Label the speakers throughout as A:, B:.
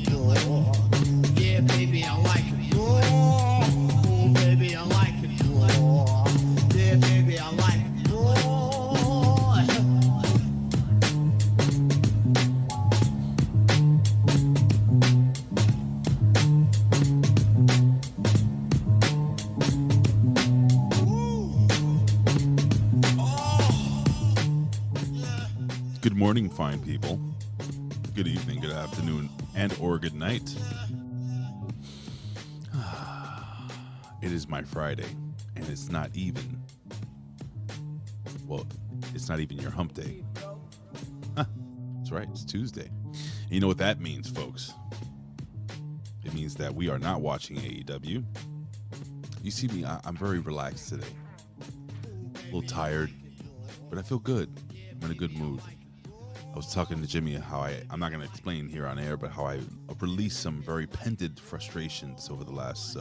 A: it raw. Yeah, baby, I like it raw. Oh, baby, I like it raw. Yeah, baby, I like it raw.
B: Good morning, fine people. Good evening, good afternoon, and or good night. It is my Friday, and it's not even, well, it's not even your hump day. Huh, that's right, it's Tuesday. And you know what that means, folks? It means that we are not watching AEW. You see me, I'm very relaxed today. A little tired, but I feel good. I'm in a good mood. I was talking to Jimmy how I'm not going to explain here on air, but how I released some very pended frustrations over the last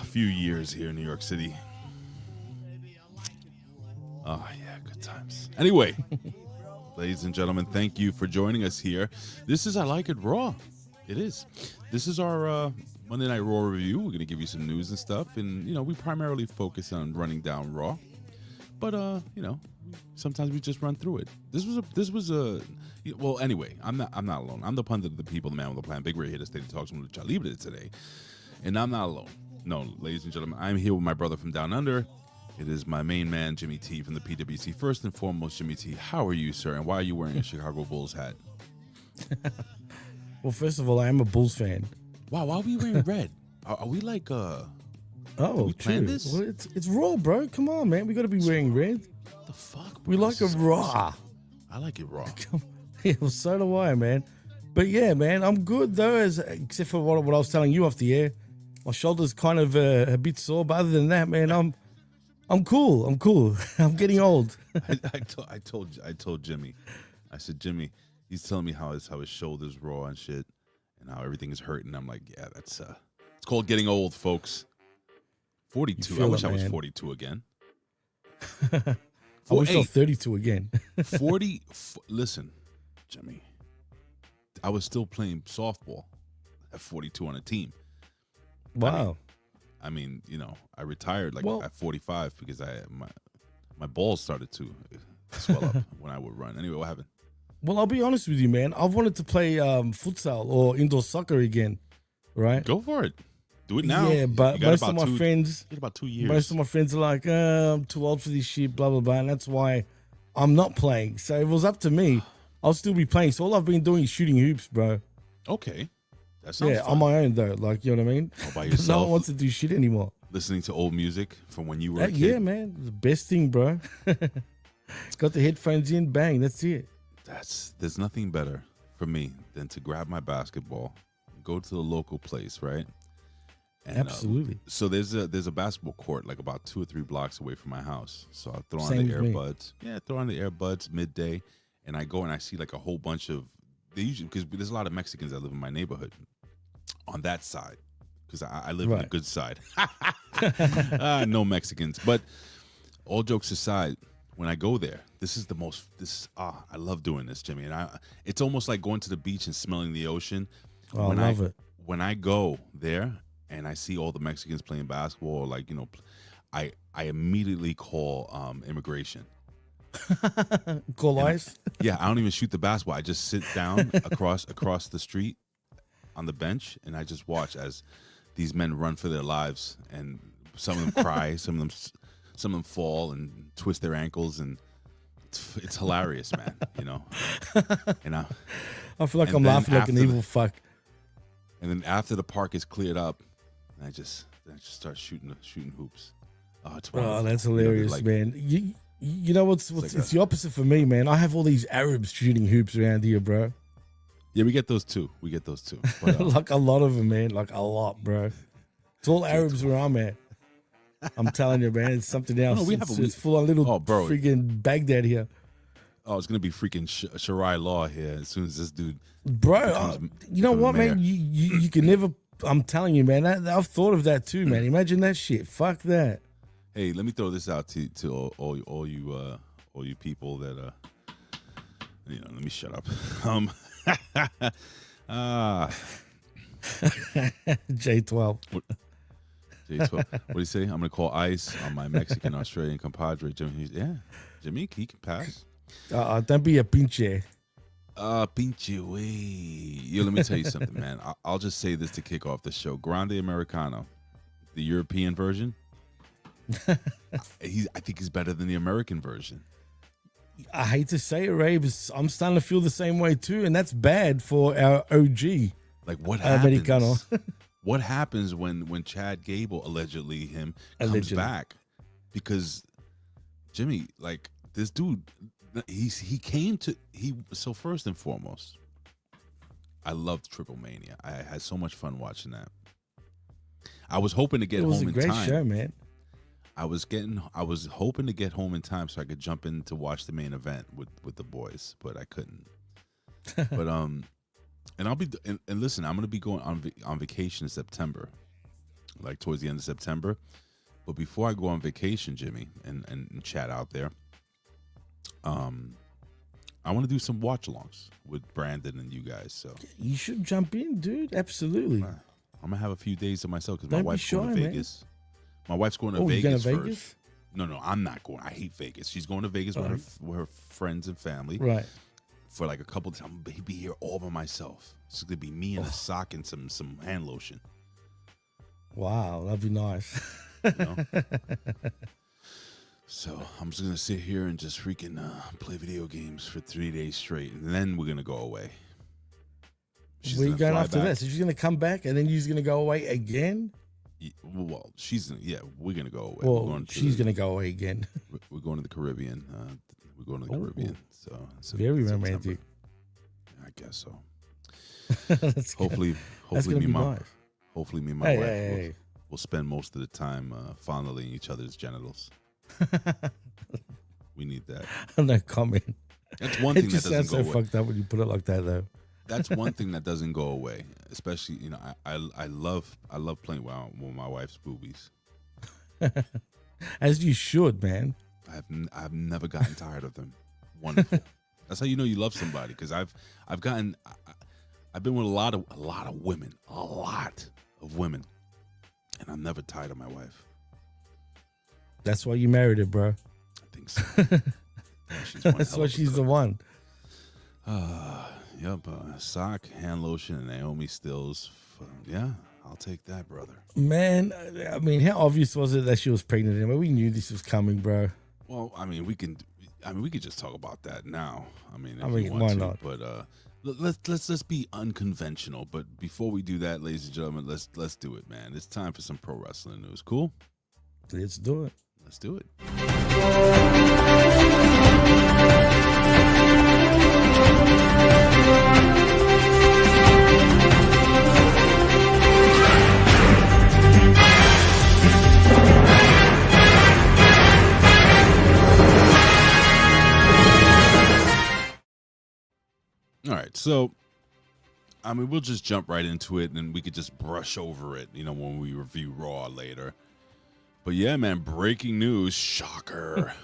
B: few years here in New York City. Oh, yeah, good times. Anyway, ladies and gentlemen, thank you for joining us here. This is I Like It Raw. It is. This is our Monday Night Raw review. We're going to give you some news and stuff. And, you know, we primarily focus on running down Raw. But, you know, sometimes we just run through it. This was a well, anyway, I'm not alone. I'm the pundit of the people, the man with the plan. Big Ray here to stay to talk to Lucha Libre today. And I'm not alone. No, ladies and gentlemen, I'm here with my brother from down under. It is my main man, Jimmy T from the PWC. First and foremost, Jimmy T, how are you, sir? And why are you wearing a Chicago Bulls hat?
C: Well, first of all, I am a Bulls fan.
B: Wow, why are we wearing red? Are we like
C: Oh,
B: plan
C: true.
B: this?
C: Well, it's Raw, bro. Come on, man. We got to be wearing red.
B: What the fuck?
C: We like a Raw.
B: I like it raw.
C: Yeah, well, so do I, man. But yeah, man, I'm good though, except for what I was telling you off the air. My shoulder's kind of a bit sore, but other than that, man, I'm cool. I'm cool. I'm getting old.
B: I told Jimmy. I said, Jimmy, he's telling me how his shoulders raw and shit, and how everything is hurting. I'm like, yeah, that's it's called getting old, folks. 42. I wish I was 42 again.
C: I wish I was 32 again.
B: 40. Listen, Jimmy, I was still playing softball at 42 on a team.
C: Wow.
B: I mean, you know, I retired at 45 because my balls started to swell up when I would run. Anyway, what happened?
C: Well, I'll be honest with you, man. I've wanted to play futsal or indoor soccer again, right?
B: Go for it. Do it now.
C: Yeah, but most of my friends,
B: you got about 2 years.
C: Most of my friends are like, I'm too old for this shit, blah, blah, blah. And that's why I'm not playing. So if it was up to me, I'll still be playing. So all I've been doing is shooting hoops, bro.
B: Okay. That sounds fun.
C: On my own, though. Like, you know what I mean?
B: All by yourself.
C: No one wants to do shit anymore.
B: Listening to old music from when you were a kid.
C: Yeah, man. The best thing, bro. Got the headphones in, bang, that's it.
B: There's nothing better for me than to grab my basketball, go to the local place, right? And,
C: absolutely.
B: So there's a basketball court like about 2 or 3 blocks away from my house. So I throw on
C: Same
B: the
C: with me.
B: earbuds. Yeah, throw on the earbuds midday, and I go and I see like a whole bunch of because there's a lot of Mexicans that live in my neighborhood on that side because I live on the good side. No Mexicans, but all jokes aside, when I go there, I love doing this, Jimmy, and it's almost like going to the beach and smelling the ocean.
C: Oh, I love it.
B: When I go there and I see all the Mexicans playing basketball, or like, you know, I immediately call immigration.
C: Call ICE?
B: Yeah, I don't even shoot the basketball. I just sit down across the street on the bench, and I just watch as these men run for their lives, and some of them cry, some of them fall and twist their ankles, and it's hilarious, man. You know, and
C: I feel like I'm laughing like an evil fuck.
B: And then after the park is cleared up, and I just start shooting hoops. Oh, it's wonderful.
C: Oh, that's hilarious,
B: like,
C: man. You know it's the opposite for me, man. I have all these Arabs shooting hoops around here, bro.
B: Yeah, we get those too. But,
C: like a lot of them, man. Like a lot, bro. It's all Arabs where I'm at. I'm telling you, man. It's something else.
B: No,
C: it's full of little freaking Baghdad here.
B: Oh, it's gonna be freaking Sharia law here as soon as this dude.
C: Bro, you know what, man? You can never. I'm telling you, man. I've thought of that too, man. Imagine that shit. Fuck that.
B: Hey, let me throw this out to all you people that you know. Let me shut up.
C: J12.
B: J12. What do you say? I'm gonna call ICE on my Mexican Australian compadre, Jimmy. Yeah, Jimmy, he can pass.
C: Don't be a pinche.
B: Pinche way. Yo, let me tell you something, man. I'll just say this to kick off the show. Grande Americano, the European version. I think he's better than the American version.
C: I hate to say it, Ray, but I'm starting to feel the same way too, and that's bad for our OG.
B: Like what happens?
C: Americano.
B: What happens when Chad Gable allegedly comes back? Because Jimmy, like this dude, so first and foremost, I loved Triple Mania. I had so much fun watching that. I was hoping to get home in time. It was a great show, man. I was hoping to get home in time so I could jump in to watch the main event with the boys, but I couldn't. But and listen, I'm gonna be going on vacation in September, like towards the end of September. But before I go on vacation, Jimmy, and chat out there, I want to do some watch-alongs with Brandon and you guys. So
C: you should jump in, dude. Absolutely.
B: I'm gonna have a few days to myself because my wife's going to Vegas.
C: Man.
B: My wife's going to
C: Vegas
B: first.
C: Vegas?
B: No, I'm not going. I hate Vegas. She's going to Vegas with her friends and family.
C: Right.
B: For like a couple of times. I'm gonna be here all by myself. It's gonna be me and a sock and some hand lotion.
C: Wow, that'd be nice.
B: You know? So I'm just gonna sit here and just freaking play video games for 3 days straight, and then we're gonna go away.
C: Where are you going after that? So she's gonna come back, and then you're gonna go away again?
B: Well, we're gonna go away.
C: Well, she's gonna go away again.
B: We're going to the Caribbean. We're going to the Caribbean. So
C: very romantic.
B: I guess so. Hopefully me and my wife will spend most of the time fondling each other's genitals. We need that.
C: No comment.
B: That's one thing that doesn't go away. It just sounds
C: so fucked up when you put it like that, though.
B: That's one thing that doesn't go away. Especially, I love playing with my wife's boobies.
C: As you should, man.
B: I've never gotten tired of them. Wonderful. That's how you know you love somebody, because I've been with a lot of women, and I'm never tired of my wife.
C: That's why you married her, bro.
B: I think so. Yeah,
C: that's why she's the one.
B: Yep. Sock, hand lotion, and Naomi stills. Yeah, I'll take that, brother.
C: Man, I mean, how obvious was it that she was pregnant? I mean, we knew this was coming, bro.
B: Well, we could just talk about that now. If you
C: why
B: want to,
C: not?
B: But let's be unconventional. But before we do that, ladies and gentlemen, let's do it, man. It's time for some pro wrestling news. Cool?
C: Let's do it.
B: Let's do it. All right, so we'll just jump right into it, and we could just brush over it, when we review Raw later. But yeah, man, breaking news, shocker.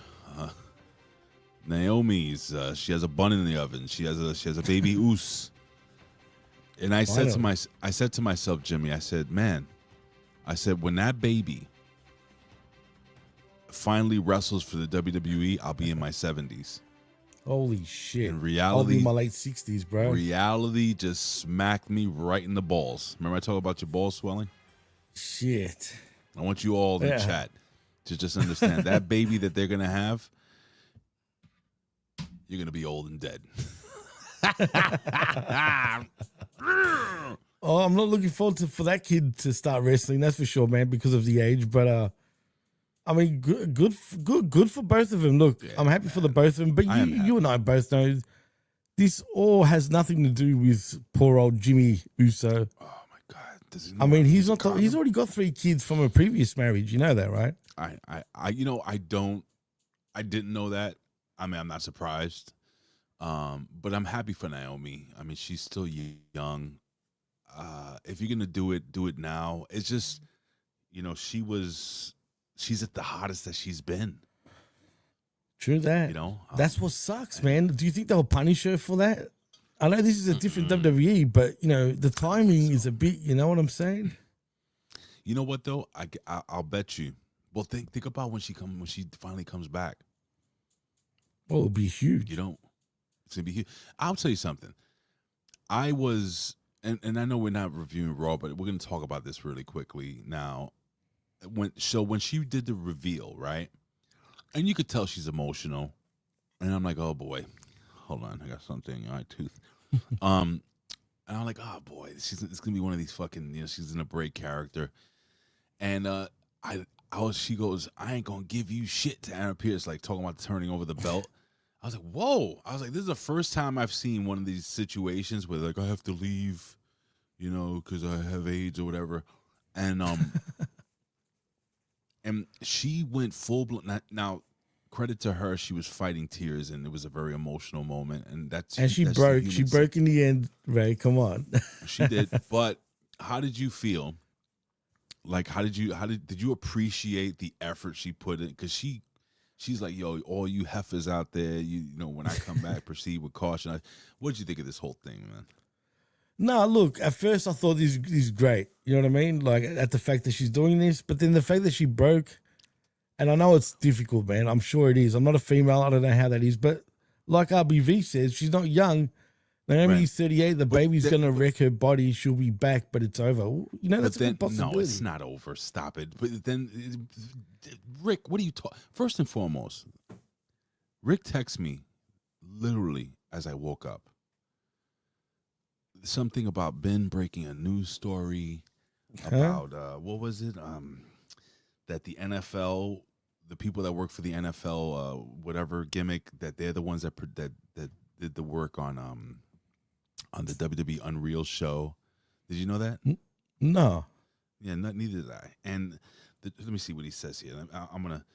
B: Naomi's she has a bun in the oven. She has a baby oos. And I said to myself, Jimmy, I said, when that baby finally wrestles for the WWE, I'll be in my 70s.
C: Holy shit.
B: In reality,
C: I'll be in my late 60s, bro.
B: Reality just smacked me right in the balls. Remember I told about your balls swelling?
C: Shit.
B: I want you all in the chat to just understand that baby that they're going to have, you're going to be old and dead.
C: Oh, I'm not looking forward for that kid to start wrestling, that's for sure, man, because of the age. But good for both of them. Look, I'm happy for the both of them. But you and I both know this all has nothing to do with poor old Jimmy Uso. Oh my God! He's already got 3 kids from a previous marriage. You know that, right?
B: I didn't know that. I'm not surprised. But I'm happy for Naomi. She's still young. If you're gonna do it now. It's just, she's at the hottest that she's been.
C: True that. That's what sucks, man. Do you think they'll punish her for that? I know this is a different WWE, but you know the timing is a bit. You know what I'm saying?
B: You know what though? I'll bet you. Well, think about when she finally comes back.
C: Well, it'll be huge.
B: You know, it's gonna be huge. I'll tell you something. I was, and I know we're not reviewing Raw, but we're gonna talk about this really quickly now. When she did the reveal, right? And you could tell she's emotional. And I'm like, oh boy, hold on, I got something in my tooth. And I'm like, oh boy, it's gonna be one of these fucking, she's in a break character. And she goes, I ain't gonna give you shit to Aaron Pierce, like talking about turning over the belt. I was like, whoa. I was like, this is the first time I've seen one of these situations where like I have to leave, because I have AIDS or whatever. And and she went full blown. Now, credit to her, she was fighting tears, and it was a very emotional moment. And
C: she broke in the end. Ray, come on.
B: She did. But how did you feel? Like, did you appreciate the effort she put in? Because she's like, yo, all you heifers out there, when I come back, proceed with caution. What did you think of this whole thing, man?
C: No, look, at first I thought this is great. You know what I mean? Like, at the fact that she's doing this, but then the fact that she broke, and I know it's difficult, man. I'm sure it is. I'm not a female. I don't know how that is. But like RBV says, she's not young. Naomi's 38. The baby's going to wreck her body. She'll be back, but it's over. That's a good possibility.
B: No, it's not over. Stop it. But then, Rick, what are you talking? First and foremost, Rick texted me literally as I woke up. Something about Ben breaking a news story about what was it? That the NFL, the people that work for the NFL, whatever gimmick, that they're the ones that did the work on the WWE Unreal show. Did you know that?
C: No.
B: Yeah, neither did I. And let me see what he says here. I'm gonna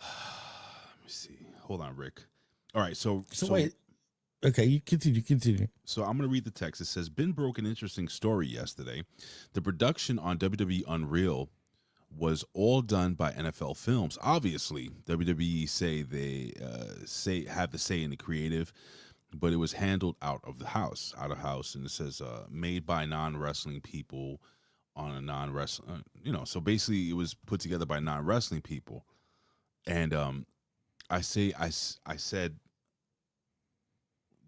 B: let me see. Hold on, Rick. All right, so
C: wait. Okay, you continue.
B: So I'm going to read the text. It says, Ben broke an interesting story yesterday. The production on WWE Unreal was all done by NFL Films. Obviously, WWE say they have the say in the creative, but it was handled out of house. And it says, made by non-wrestling people on a non-wrestling, so basically it was put together by non-wrestling people. And I said,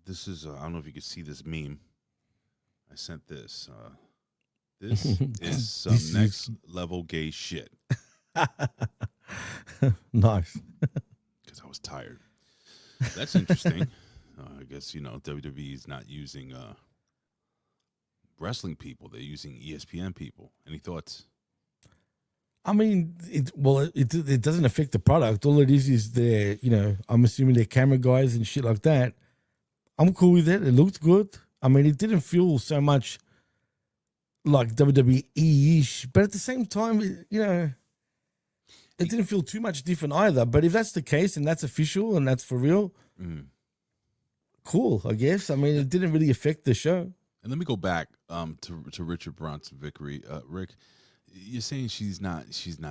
B: this is, I don't know if you can see this meme. I sent this. This is some next level gay shit.
C: Nice.
B: Because I was tired. That's interesting. I guess, WWE is not using wrestling people. They're using ESPN people. Any thoughts?
C: I mean, it doesn't affect the product. All it is their, I'm assuming they're camera guys and shit like that. I'm cool with it. It looked good. I mean, it didn't feel so much like WWE-ish, but at the same time, it didn't feel too much different either. But if that's the case and that's official and that's for real, cool, I guess. I mean, it didn't really affect the show.
B: And let me go back to Richard Bronson Vickery. Rick, you're saying she's not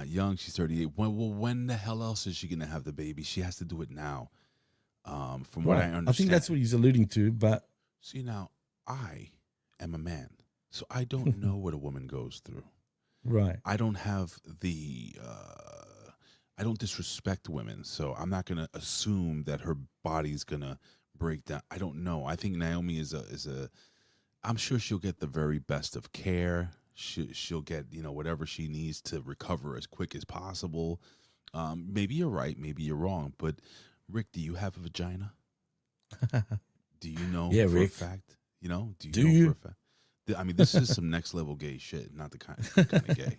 B: young. She's 38. When the hell else is she going to have the baby? She has to do it now. From what I understand.
C: I think that's what he's alluding to, but...
B: See, now, I am a man, so I don't know what a woman goes through.
C: Right.
B: I don't have I don't disrespect women, so I'm not going to assume that her body's going to break down. I don't know. I think Naomi is I'm sure she'll get the very best of care. She'll get, whatever she needs to recover as quick as possible. Maybe you're right, maybe you're wrong, but... Rick, do you have a vagina? Do you know for
C: Rick.
B: a fact? Do you know for a fact? I mean, this is some next level gay shit, not the kind of gay.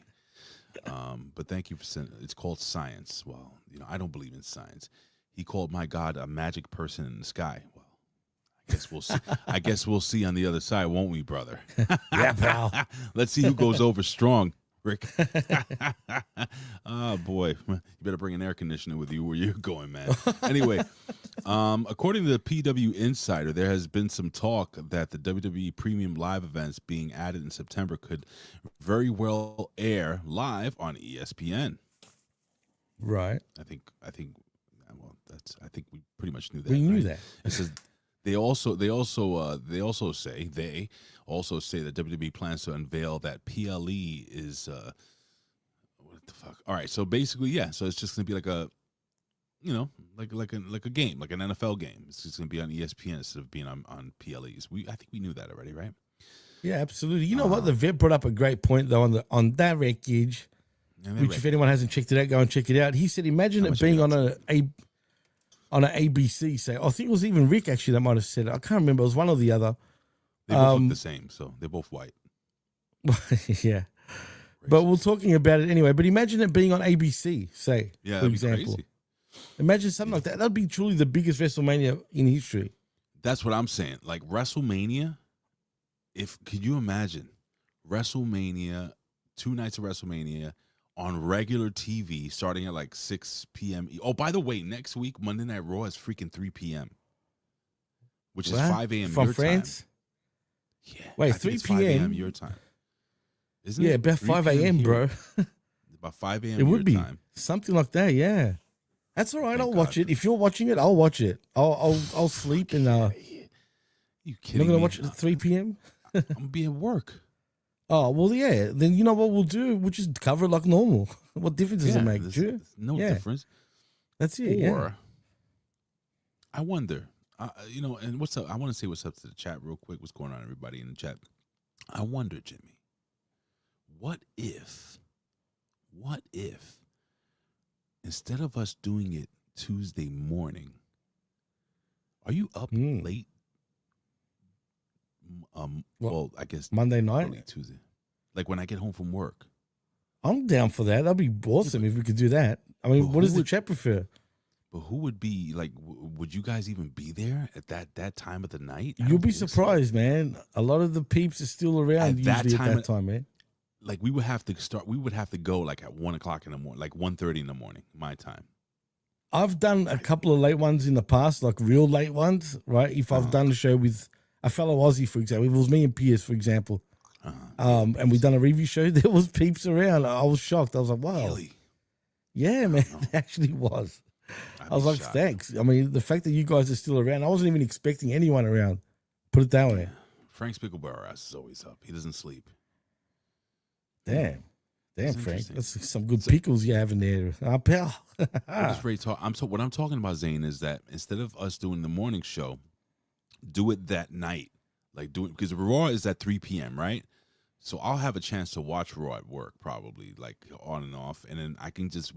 B: But thank you for saying it's called science. Well, I don't believe in science. He called my God a magic person in the sky. Well, I guess we'll see. I guess we'll see on the other side, won't we, brother?
C: Yeah, pal.
B: Let's see who goes over strong. Rick. Oh, boy. You better bring an air conditioner with you where you're going, man. Anyway, according to the PW Insider, there has been some talk that the WWE Premium Live events being added in September could very well air live on ESPN.
C: Right.
B: I think we pretty much knew that.
C: We knew
B: right?
C: that.
B: It says They also say that WWE plans to unveil that PLE is what the fuck. All right, so basically, yeah. So it's just gonna be like a, like a game, like an NFL game. It's just gonna be on ESPN instead of being on PLEs. I think we knew that already, right?
C: Yeah, absolutely. You know what? The vet brought up a great point though on that wreckage, which if anyone hasn't checked it out, go and check it out. He said, imagine it being on an ABC. Say, I think it was even Rick actually that might have said it. I can't remember. It was one or the other.
B: They both look the same, so they're both white.
C: Yeah. But we're talking about it anyway. But imagine it being on ABC, say, for example.
B: Crazy.
C: Imagine something like that. That'd be truly the biggest WrestleMania in history.
B: That's what I'm saying. Like WrestleMania, could you imagine WrestleMania, 2 nights of WrestleMania on regular TV starting at like 6 p.m. Oh, by the way, next week, Monday Night Raw is freaking 3 p.m., which is 5 a.m.
C: From
B: your
C: France?
B: time. Yeah.
C: Wait, 3 p.m.
B: your time. Isn't it?
C: Yeah, about 5 a.m., bro.
B: About 5 a.m.
C: It would be
B: time.
C: something like that, yeah. That's all right.
B: Thank
C: I'll
B: God.
C: watch it. If you're watching it, I'll watch it. I'll sleep and
B: You kidding
C: you're not gonna
B: me?
C: watch it at 3 p.m.
B: I'm gonna be at work.
C: Oh well, yeah. Then you know what we'll do? We'll just cover it like normal. What difference does it make?
B: There's no difference.
C: That's it. Yeah.
B: I wonder. And what's up? I want to say what's up to the chat real quick. What's going on, everybody in the chat? I wonder, Jimmy. What if instead of us doing it Tuesday morning, are you up late? Well, I guess
C: Monday night,
B: early Tuesday, like when I get home from work.
C: I'm down for that. That'd be awesome if we could do that. I mean, what does the chat prefer?
B: But who would be like? Would you guys even be there at that time of the night?
C: You'll be surprised, man. A lot of the peeps are still around usually at that time, man.
B: Like we would have to start. We would have to go like at 1 o'clock in the morning, like 1:30 in the morning, my time.
C: I've done a couple of late ones in the past, like real late ones, right? If I've done a show with a fellow Aussie, for example, it was me and Pierce, for example, and we done a review show. There was peeps around. I was shocked. I was like, wow,
B: really?
C: Yeah, man, it actually was. I was like, thanks. I mean, the fact that you guys are still around, I wasn't even expecting anyone around. Put it that way.
B: Frank Spiegelbauer ass is always up. He doesn't sleep.
C: Damn, Frank. That's some good pickles you have in there, pal.
B: I'm just ready to talk. What I'm talking about, Zane, is that instead of us doing the morning show, do it that night. Like do it because Raw is at 3 p.m. right? So I'll have a chance to watch Raw at work, probably like on and off, and then I could just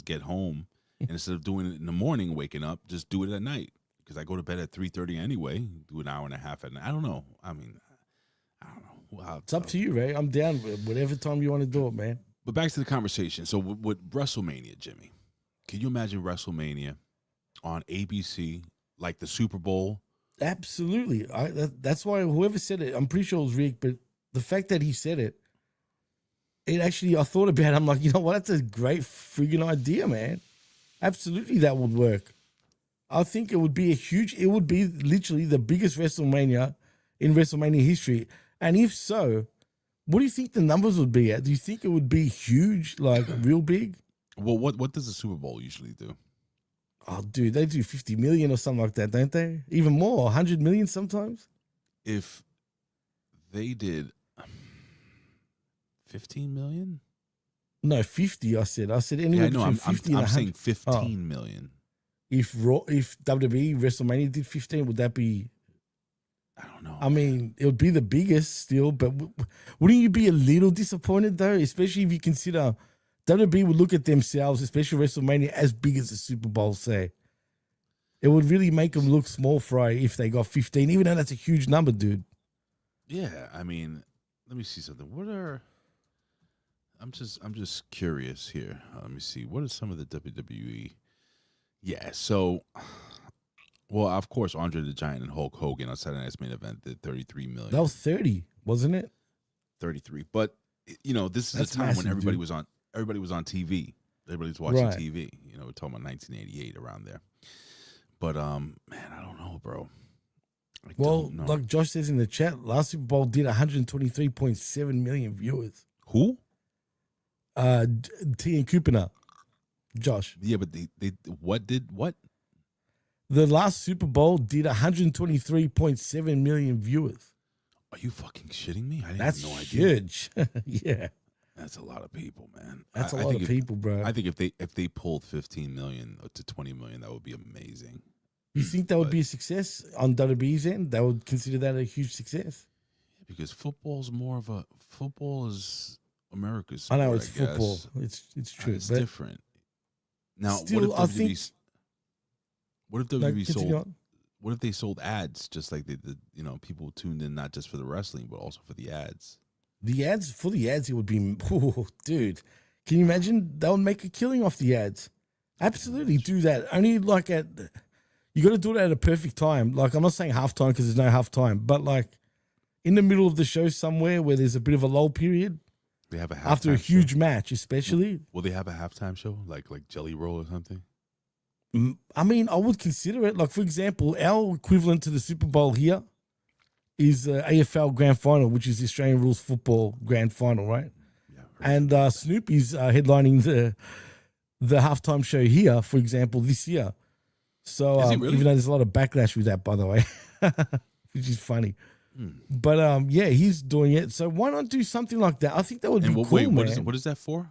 B: get home. And instead of doing it in the morning, waking up, just do it at night because I go to bed at 3:30 anyway. Do an hour and a half at night. I don't know. I mean, I don't know.
C: It's up to you, Ray. I'm down with whatever time you want to do it, man.
B: But back to the conversation. So with WrestleMania, Jimmy, can you imagine WrestleMania on ABC like the Super Bowl?
C: Absolutely. That's why whoever said it, I'm pretty sure it was Rick, but the fact that he said it actually, I thought about it. I'm like, you know what? That's a great friggin' idea, man. Absolutely, that would work. I think it would be it would be literally the biggest WrestleMania in WrestleMania history. And if so, what do you think the numbers would be at? Do you think it would be huge, like real big?
B: Well, what does the Super Bowl usually do?
C: Oh, dude, they do 50 million or something like that, don't they? Even more, 100 million sometimes?
B: If they did 15 million?
C: No, 50, I said anywhere between 50 and 100.
B: I'm saying 15 million.
C: If WWE WrestleMania did 15, would that be...
B: I don't know.
C: I mean, it would be the biggest still, but wouldn't you be a little disappointed though? Especially if you consider WWE would look at themselves, especially WrestleMania, as big as the Super Bowl, say. It would really make them look small fry if they got 15, even though that's a huge number, dude.
B: Yeah, I mean, let me see something. I'm just curious here. Let me see. What are some of the WWE? Yeah, so... Well, of course, Andre the Giant and Hulk Hogan on Saturday Night's Main Event did 33 million.
C: That was 30, wasn't it?
B: 33. But this is a time when everybody was on TV. Everybody was watching TV. We're talking about 1988 around there. But man, I don't know, bro.
C: Well, like Josh says in the chat, last Super Bowl did 123.7 million viewers.
B: Who?
C: T and Kupina. Josh.
B: Yeah, but they what?
C: The last Super Bowl did 123.7 million viewers.
B: Are you fucking shitting me? I didn't
C: That's
B: have no idea.
C: huge. Yeah,
B: That's a lot of people, man.
C: that's a
B: I
C: lot
B: think
C: of people, bro.
B: I think if they pulled 15 million to 20 million, that would be amazing.
C: You think that would be a success on WWE's end? They would consider that a huge success?
B: Because football is America's
C: I
B: sport,
C: know it's
B: guess.
C: football. It's true.
B: It's
C: but
B: different. Now,
C: still, I think.
B: what if
C: No,
B: WWE
C: continue
B: sold?
C: on.
B: What if they sold ads just like they did? You know, people tuned in not just for the wrestling but also for the ads.
C: For the ads, it would be, oh, dude. Can you imagine? They would make a killing off the ads. Absolutely, do that. Only like you got to do it at a perfect time. Like, I'm not saying halftime because there's no halftime, but like in the middle of the show somewhere where there's a bit of a lull period
B: They have a halftime
C: after a
B: show.
C: huge match, especially.
B: Will they have a halftime show like Jelly Roll or something?
C: I mean, I would consider it. Like, for example, our equivalent to the Super Bowl here is AFL Grand Final, which is the Australian Rules Football Grand Final, right?
B: Yeah.
C: And Snoop is headlining the halftime show here, for example, this year. So
B: Is he really?
C: even though there's a lot of backlash with that, by the way, which is funny.
B: Hmm.
C: But yeah, he's doing it. So why not do something like that? I think that would be cool,
B: wait,
C: man.
B: what is that for?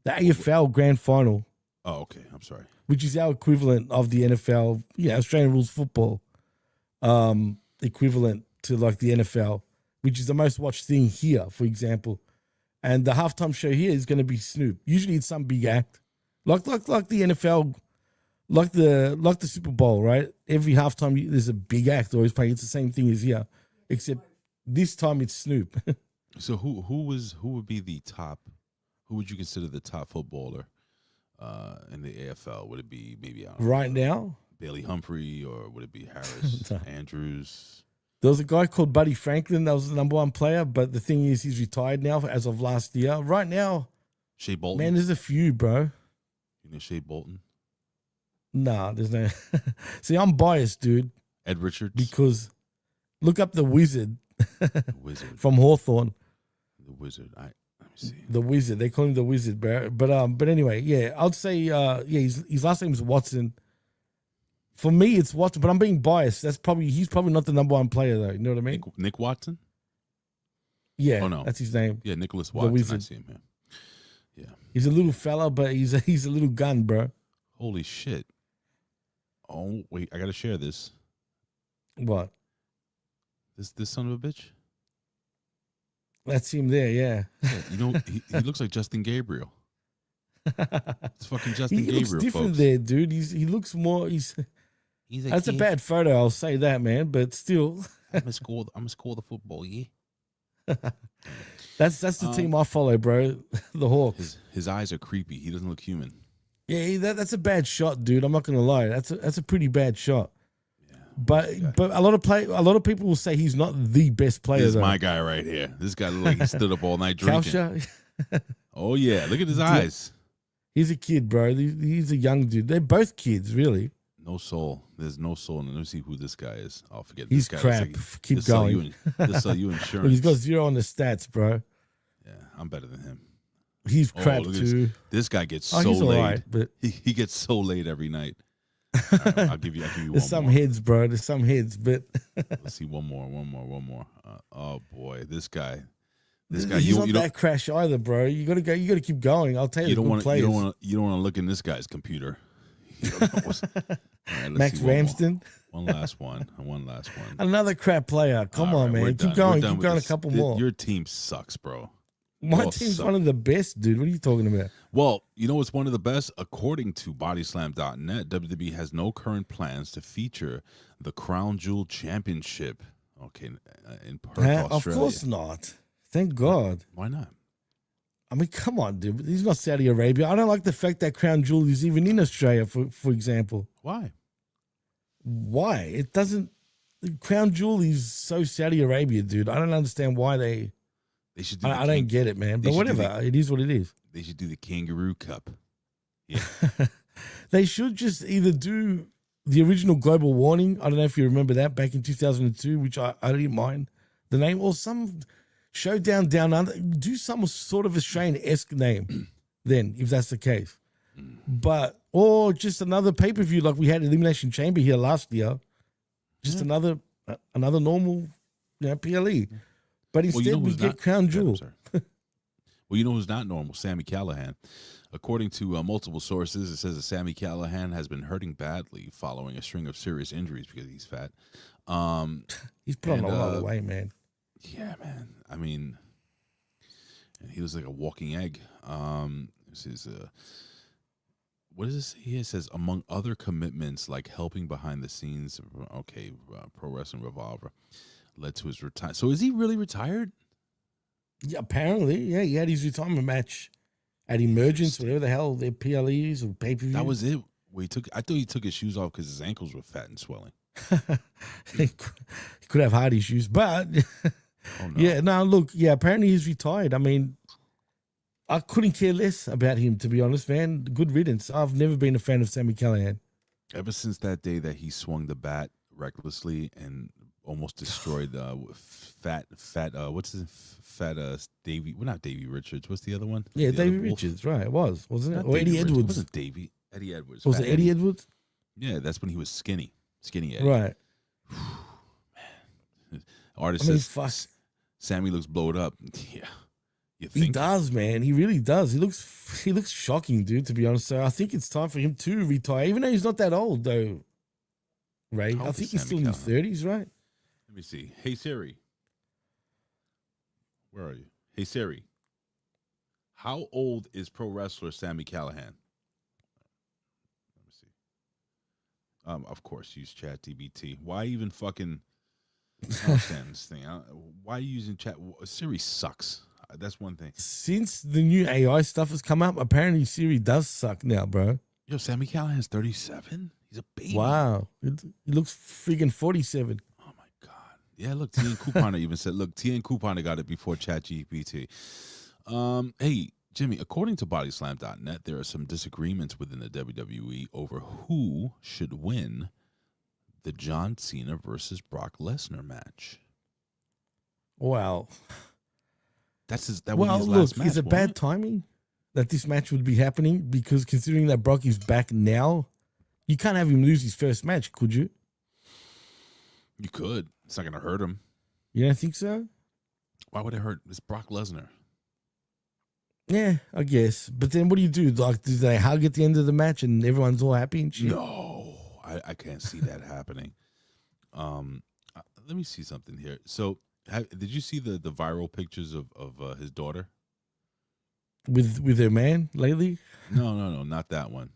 C: The AFL Grand Final,
B: Oh, okay. I'm sorry.
C: which is our equivalent of the NFL, Australian Rules Football, equivalent to like the NFL, which is the most watched thing here, for example. And the halftime show here is going to be Snoop. Usually it's some big act, like the NFL, like the Super Bowl, right? Every halftime there's a big act always playing. It's the same thing as here, except this time it's Snoop.
B: So who would be the top? Who would you consider the top footballer in the AFL? Would it be maybe
C: Right now,
B: Bailey Humphrey, or would it be Harris Andrews?
C: there was a guy called Buddy Franklin that was the number one player, but the thing is he's retired now as of last year. Right now,
B: Shea Bolton?
C: man, there's a few, bro.
B: You know Shea Bolton?
C: Nah, there's no. See, I'm biased, dude,
B: Ed Richards?
C: because look up the Wizard
B: The Wizard.
C: from Hawthorne.
B: The Wizard. Let me see.
C: The Wizard. They call him the Wizard, bro. But anyway, yeah, I'd say his last name's Watson. For me, it's Watson, but I'm being biased. He's probably not the number one player though. You know what I mean?
B: Nick Watson?
C: Yeah,
B: Oh, no.
C: that's his name.
B: Yeah, Nicholas Watson. I
C: Wizard.
B: see him here. Yeah.
C: He's a little fella, but he's a little gun, bro.
B: Holy shit. Oh, wait. I got to share this.
C: What?
B: This son of a bitch?
C: That's him there, yeah.
B: Yeah, you know, he looks like Justin Gabriel. It's fucking Justin
C: He
B: Gabriel,
C: looks different
B: folks.
C: there, dude. He looks more.
B: He's like,
C: That's a bad photo. I'll say that, man. But still,
B: I'm gonna score the football, yeah.
C: that's the team I follow, bro. The Hawks.
B: His eyes are creepy. He doesn't look human.
C: Yeah, that's a bad shot, dude. I'm not gonna lie. That's a pretty bad shot.
B: Yeah.
C: But a lot of people will say he's not the best player.
B: This is
C: though.
B: my guy right here. This guy look like he stood up all night drinking.
C: Kausha,
B: Oh yeah, look at his eyes.
C: he's a kid, bro. He's a young dude. They're both kids, really.
B: No soul. There's no soul. Let me see who this guy is. I'll forget.
C: He's
B: this guy looks
C: crap. Keep
B: this sell
C: going.
B: This sell you
C: Look,
B: insurance.
C: he's got 0 on the stats, bro.
B: Yeah, I'm better than him.
C: He's crap
B: look at
C: too.
B: This guy gets
C: Oh,
B: so
C: he's
B: laid.
C: alright, but
B: He gets so laid every night. All right, I'll give you one
C: there's some
B: more.
C: heads, bro. There's some heads, but
B: Let's see one more. Oh boy, this guy. He's
C: not that crash either, bro. You gotta go. You gotta keep going. I'll tell you,
B: you don't want
C: players.
B: you don't want to look in this guy's computer. You don't know what's, all right, let's
C: Max
B: see one more.
C: Ramsden,
B: One last one.
C: another crap player. Come
B: All
C: on,
B: right, we're
C: man.
B: done.
C: Keep going.
B: We're done
C: Keep
B: with
C: going.
B: this.
C: A couple more.
B: Your team sucks, bro.
C: My
B: all
C: team's
B: suck.
C: one of the best, dude. What are you talking about?
B: Well, you know what's one of the best? According to Bodyslam.net, WWE has no current plans to feature the Crown Jewel Championship. Okay, in Perth,
C: Of
B: Australia.
C: course not. Thank God.
B: Why not?
C: I mean, come on, dude. He's not Saudi Arabia. I don't like the fact that Crown Jewel is even in Australia, for example.
B: Why?
C: Why? It doesn't. Crown Jewel is so Saudi Arabia, dude. I don't understand why they.
B: They should do.
C: I don't get it, man.
B: they
C: But
B: should do
C: whatever. It is what it is.
B: They should do the Kangaroo Cup. Yeah.
C: They should just either do the original Global Warning. I don't know if you remember that back in 2002, which I didn't mind the name, or some Showdown Down Under. Do some sort of Australian-esque name then, if that's the case. But Or just another pay-per-view like we had Elimination Chamber here last year. Just another normal, PLE. But instead we
B: who's
C: get
B: not-
C: Crown
B: Yeah, I'm
C: Jewel.
B: sorry. Well, you know who's not normal? Sammy Callahan. According to multiple sources, it says that Sammy Callahan has been hurting badly following a string of serious injuries because he's fat.
C: He's put on
B: and,
C: a lot of weight, man.
B: Yeah, man. I mean, and he was like a walking egg. This is what does it say here? It says, among other commitments like helping behind the scenes, Pro Wrestling Revolver led to his retirement. So is he really retired?
C: Yeah, apparently. Yeah, he had his retirement match at Emergence, whatever the hell their PLEs or pay-per-view.
B: That was it. I thought he took his shoes off because his ankles were fat and swelling.
C: He could have heart issues, but
B: Oh, no.
C: yeah, no, look, yeah, apparently he's retired. I mean, I couldn't care less about him, to be honest, man. Good riddance. I've never been a fan of Sammy Callahan.
B: Ever since that day that he swung the bat recklessly and almost destroyed Davey, well, not Davey Richards. What's the other one?
C: Yeah,
B: The
C: Davey
B: other Wolf?
C: Richards, right? It was, wasn't it?
B: Not
C: Or
B: Davey
C: Eddie
B: Richards. It
C: Edwards.
B: wasn't Davey. Eddie Edwards.
C: Was
B: Fat
C: it Eddie Edwards?
B: Yeah, that's when he was skinny Eddie.
C: Right.
B: Artist
C: I mean,
B: says
C: fuck.
B: Sammy looks blowed up. Yeah, you
C: He
B: think?
C: does, man. He really does. He looks shocking, dude, to be honest. So I think it's time for him to retire, even though he's not that old, though. Ray,
B: How
C: I
B: old
C: think
B: is
C: he's
B: Sammy
C: still in his 30s, right?
B: Let me see. Hey Siri, where are you? Hey Siri, how old is pro wrestler Sammy Callahan? Let me see. Of course, use ChatGPT. Why even fucking? I don't understand this thing. Why are you using chat? Siri sucks. That's one thing.
C: Since the new AI stuff has come up, apparently Siri does suck now, bro.
B: Yo, Sammy Callahan's 37. He's a baby.
C: Wow. He looks freaking 47.
B: Oh my god. Yeah, look, T and Couponer even said, look, T and Couponer got it before ChatGPT. Hey, Jimmy, according to bodyslam.net, there are some disagreements within the WWE over who should win the John Cena versus Brock Lesnar match.
C: Wow.
B: That would be
C: Well,
B: his
C: look,
B: last match.
C: is it
B: won't
C: bad timing that this match would be happening? Because considering that Brock is back now, you can't have him lose his first match, could you?
B: You could. It's not going to hurt him.
C: You don't think so?
B: Why would it hurt? It's Brock Lesnar.
C: Yeah, I guess. But then what do you do? Like, do they hug at the end of the match and everyone's all happy and shit?
B: No, I can't see that happening. Let me see something here. So, did you see the viral pictures of his daughter?
C: With her man lately?
B: No, not that one.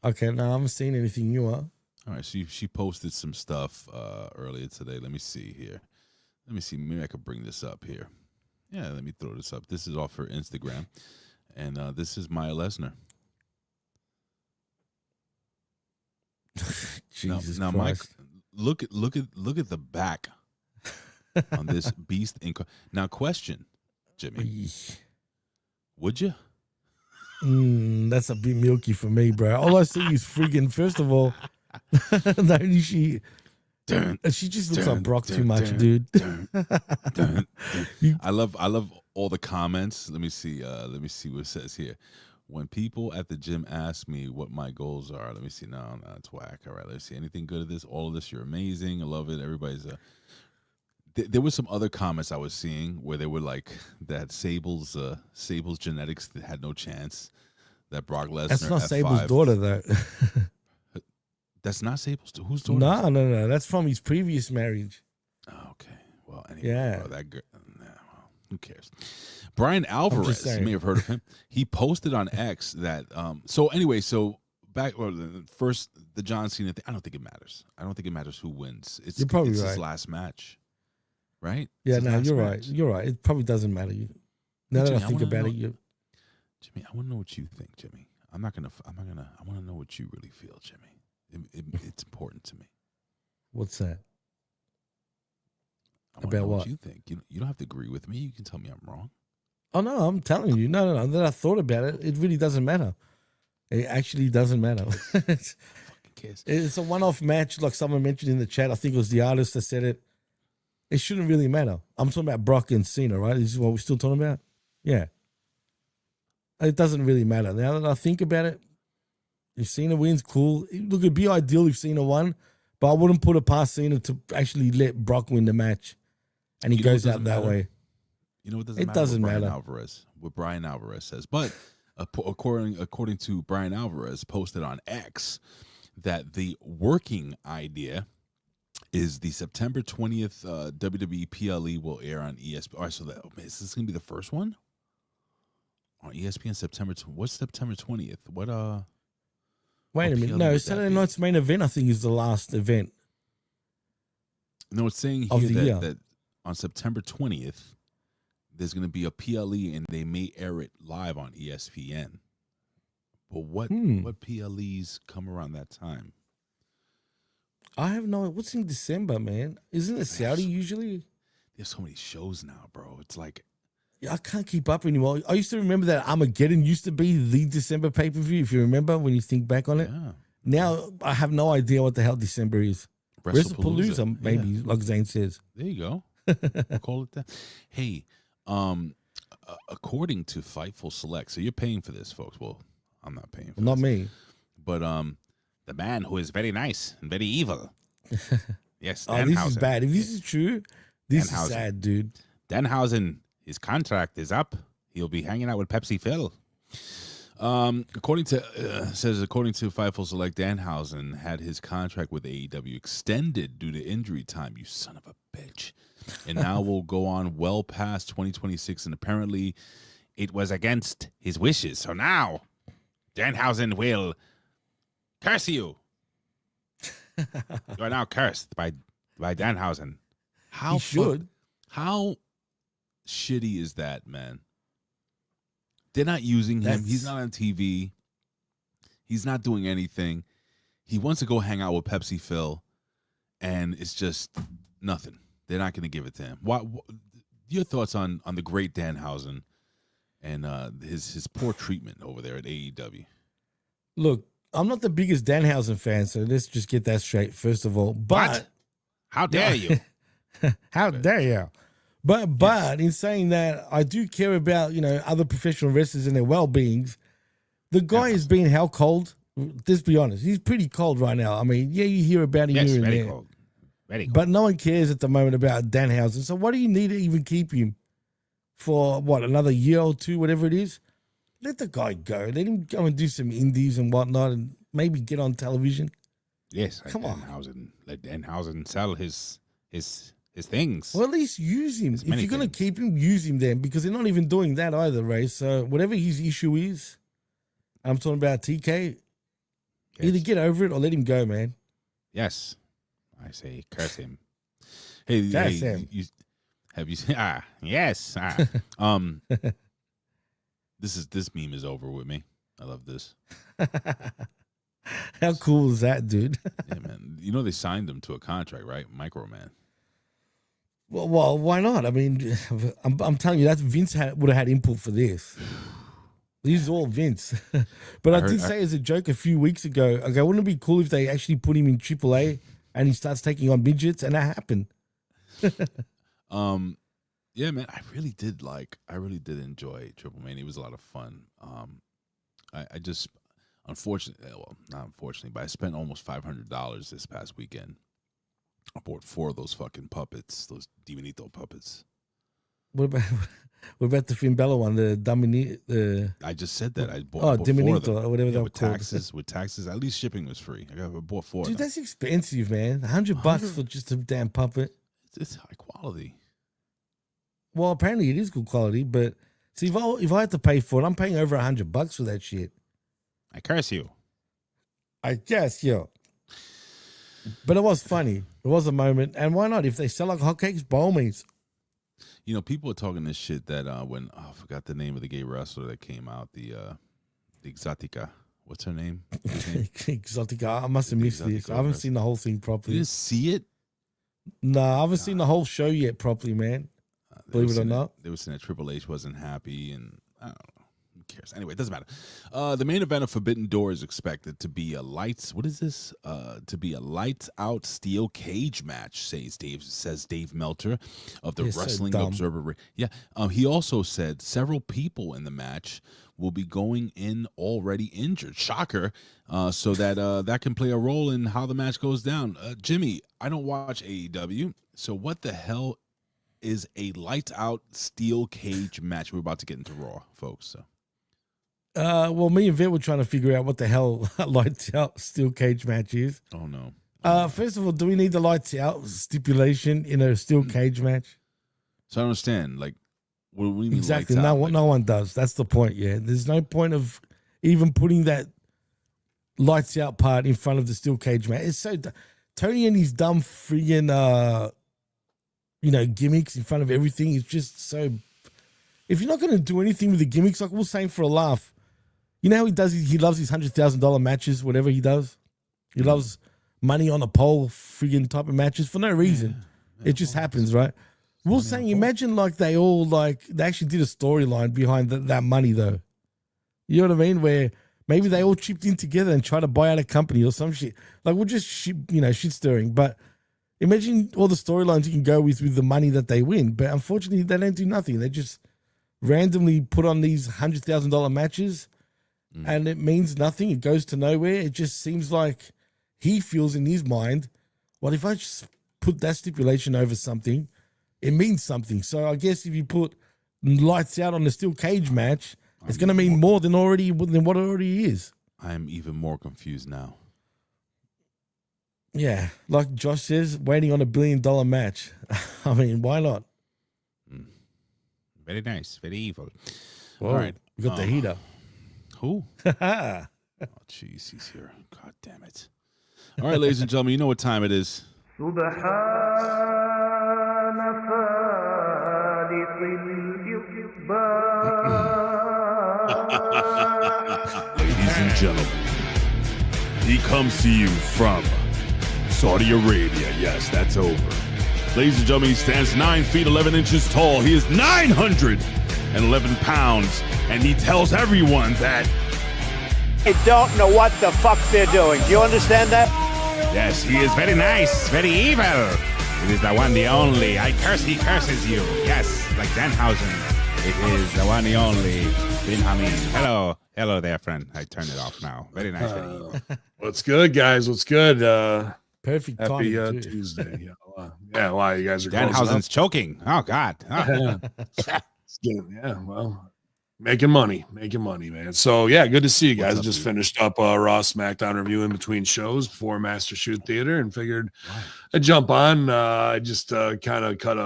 C: Okay, no, I haven't seen anything newer.
B: All right, she posted some stuff earlier today. Let me see here. Let me see. Maybe I could bring this up here. Yeah, let me throw this up. This is off her Instagram, and this is Maya Lesnar.
C: Jesus
B: now, Mike,
C: Christ.
B: look at the back on this beast. Now, question, Jimmy, would you?
C: That's a bit milky for me, bro. All I see is freaking, first of all, not only she just looks like Brock too much, dude.
B: I love all the comments. Let me see what it says here. When people at the gym ask me what my goals are, let me see. No, it's whack. All right, let's see. Anything good at this? All of this, you're amazing. I love it. Everybody's there was some other comments I was seeing where they were like that Sable's genetics that had no chance. That Brock Lesnar.
C: That's not
B: F5.
C: Sable's daughter, though.
B: That's not Sable's. Whose daughter?
C: No. That's from his previous marriage.
B: Oh, okay. Well, anyway,
C: Yeah.
B: bro, that girl. Nah, well, who cares? Brian Alvarez, you may have heard of him. He posted on X that. So back first the John Cena thing. I don't think it matters. I don't think it matters who wins.
C: You're probably
B: it's
C: right.
B: his last match, right?
C: Yeah,
B: It's his
C: no,
B: last
C: you're
B: match.
C: right. You're right. It probably doesn't matter. Now that
B: Jimmy,
C: I think about it,
B: Jimmy, I want to know what you think, Jimmy. I want to know what you really feel, Jimmy. It's important to me.
C: what's that?
B: I wanna
C: About
B: know
C: what?
B: you think. You don't have to agree with me. You can tell me I'm wrong.
C: Oh, no, I'm telling you. No. That I thought about it. It really doesn't matter. It actually doesn't matter.
B: Fucking cares.
C: It's a one-off match, like someone mentioned in the chat. I think it was the artist that said it. It shouldn't really matter. I'm talking about Brock and Cena, right? This is what we're still talking about? Yeah. It doesn't really matter. Now that I think about it, If Cena wins, cool. Look, it'd be ideal if Cena won, but I wouldn't put it past Cena to actually let Brock win the match, and he
B: You know
C: goes
B: what
C: out
B: doesn't
C: that
B: matter?
C: way.
B: You know what doesn't
C: It
B: matter
C: doesn't
B: what Brian
C: matter.
B: Alvarez, what Brian Alvarez says, but according to Brian Alvarez, posted on X, that the working idea is the September 20th WWE PLE will air on ESPN. All right, so is this gonna be the first one on ESPN September? What's September 20th? What
C: Wait
B: what
C: a minute.
B: PLE
C: No,
B: would that
C: Saturday
B: be?
C: night's main event, I think, is the last event.
B: No, it's saying
C: Of
B: here
C: the
B: that,
C: year.
B: that on September 20th, there's going to be a PLE and they may air it live on ESPN. But what PLEs come around that time?
C: I have no. What's in December, man? Isn't it Saudi usually?
B: There's so many shows now, bro. It's like,
C: Yeah, I can't keep up anymore. I used to remember that Armageddon used to be the December pay-per-view, if you remember, when you think back on it.
B: yeah,
C: Now, I have no idea what the hell December is.
B: WrestlePalooza.
C: WrestlePalooza, maybe,
B: Yeah.
C: like Zane says.
B: There you go. We'll call it that. Hey, according to Fightful Select, so you're paying for this, folks. Well, I'm not paying for
C: Not
B: this.
C: me.
B: But the man who is very nice and very evil. Yes,
C: Oh, this is
B: Danhausen.
C: bad. If this is true, this
B: Danhausen.
C: is sad, dude.
B: Danhausen, his contract is up. He'll be hanging out with Pepsi Phil. According to Fightful Select, Danhausen had his contract with AEW extended due to injury time. You son of a bitch! And now will go on well past 2026. And apparently, it was against his wishes. So now, Danhausen will curse you. You are now cursed by Danhausen. How
C: He should.
B: How shitty is that, man? They're not using him. He's not on TV. He's not doing anything. He wants to go hang out with Pepsi Phil, and it's just nothing. They're not going to give it to him. What your thoughts on the great Danhausen and his poor treatment over there at AEW?
C: Look, I'm not the biggest Danhausen fan, so let's just get that straight, first of all. But
B: What? How dare you?
C: How dare you? But in saying that, I do care about, other professional wrestlers and their well-beings. The guy is being how cold? Let's be honest. He's pretty cold right now. I mean, yeah, you hear about him
B: Yes,
C: here and
B: very
C: there.
B: cold. Very cold.
C: But no one cares at the moment about Danhausen. So what do you need to even keep him for, another year or two, whatever it is? Let the guy go. Let him go and do some indies and whatnot and maybe get on television.
B: Yes,
C: Come on.
B: Let Danhausen sell his things.
C: Or at least use him. If
B: many
C: you're going to
B: things.
C: keep him, use him then, because they're not even doing that either, Ray. So whatever his issue is, I'm talking about TK, either
B: Yes.
C: get over it or let him go, man.
B: Yes, I say curse him. Hey,
C: Curse
B: hey,
C: him.
B: have you seen? Yes. This meme is over with me. I love this.
C: How cool is that, dude?
B: Yeah, man. You know they signed him to a contract, right? Microman.
C: Well, why not? I mean, I'm telling you, that Vince would have had input for this. These are all Vince. But I did say as a joke a few weeks ago, okay, wouldn't it be cool if they actually put him in AAA and he starts taking on midgets? And that happened.
B: Yeah, man. I really did enjoy Triple Mania. It was a lot of fun. I just, unfortunately, well, not unfortunately, but I spent almost $500 this past weekend. I bought 4 of those fucking puppets, those Divinito puppets.
C: What about the Finn Balor one, the Domini?
B: I just said that. I bought,
C: Oh,
B: I bought 4 of
C: Divinito,
B: them.
C: or whatever
B: Yeah,
C: they're
B: with
C: called.
B: taxes. With taxes, at least shipping was free. I bought 4
C: Dude,
B: of them.
C: that's expensive, man. $100 for just a damn puppet.
B: It's high quality.
C: Well, apparently it is good quality, but see, if I had to pay for it, I'm paying over $100 for that shit.
B: I curse you.
C: I guess, yeah. But it was funny. It was a moment, and why not? If they sell like hotcakes, by all means.
B: You know, people are talking this shit that when I forgot the name of the gay wrestler that came out, the Exotica. What's her name? His name?
C: Exotica. I must have missed this. I haven't seen the whole thing
B: You
C: properly.
B: didn't see it?
C: No, I haven't seen the whole show yet properly, man.
B: They
C: Believe
B: were
C: it or
B: saying
C: not.
B: They were saying that Triple H wasn't happy, and I don't know. Who cares? Anyway, it doesn't matter. The main event of Forbidden Door is expected to be a lights out steel cage match, says Dave Melter of the
C: You're so
B: Wrestling
C: dumb.
B: Observer. Yeah. He also said several people in the match will be going in already injured. Shocker. So that can play a role in how the match goes down. Jimmy, I don't watch AEW, so what the hell is a lights out steel cage match? We're about to get into Raw, folks. So.
C: Well, me and Vic were trying to figure out what the hell a lights out steel cage match is.
B: Oh no.
C: First of all, do we need the lights out stipulation in a steel cage match?
B: So I don't understand. Like, what do you mean
C: Exactly.
B: lights
C: No,
B: out? Like,
C: no one does. That's the point. Yeah, there's no point of even putting that lights out part in front of the steel cage match. It's so Tony and his dumb friggin' gimmicks in front of everything is just so. If you're not going to do anything with the gimmicks, like we're saying for a laugh, you know how he does? He loves his $100,000 matches, whatever he does. He loves money on a pole, friggin' type of matches for no reason.
B: Yeah,
C: It just happens, right? We're saying, imagine like they actually did a storyline behind that money, though. You know what I mean? Where maybe they all chipped in together and tried to buy out a company or some shit. Like we're just shit stirring, but. Imagine all the storylines you can go with the money that they win, but unfortunately they don't do nothing. They just randomly put on these $100,000 matches, and it means nothing. It goes to nowhere. It just seems like he feels in his mind, well, if I just put that stipulation over something, it means something. So I guess if you put lights out on the steel cage match, it's going to mean more than what it already is.
B: I am even more confused now.
C: Yeah, like Josh says, waiting on $1 billion match. I mean, why not?
B: Very nice, very evil.
C: Whoa,
B: All right,
C: we got the heater.
B: Who? Oh, jeez, he's here. God damn it! All right, ladies and gentlemen, you know what time it is. Ladies and gentlemen, he comes to you from Saudi Arabia. Yes, that's over. Ladies and gentlemen, he stands 9 feet 11 inches tall. He is 911 pounds, and he tells everyone that
D: They don't know what the fuck they're doing. Do you understand that?
B: yes, he is very nice, very evil. It is the one, the only. He curses you. Yes, like Danhausen. It is the one, the only. Bin Hamin. Hello there, friend. I turn it off now. Very nice, very evil.
E: What's good, guys? What's good?
C: Perfect
E: Happy
C: timing, too.
E: Tuesday. Yeah, wow, you guys are closing
B: Danhausen's choking. Oh, God. Oh.
E: It's good. Yeah, well, making money, man. So, yeah, good to see you guys.
B: What's up,
E: Just
B: dude?
E: finished up Raw SmackDown review in between shows before Master Shoot Theater and figured I'd jump on. I just kind of cut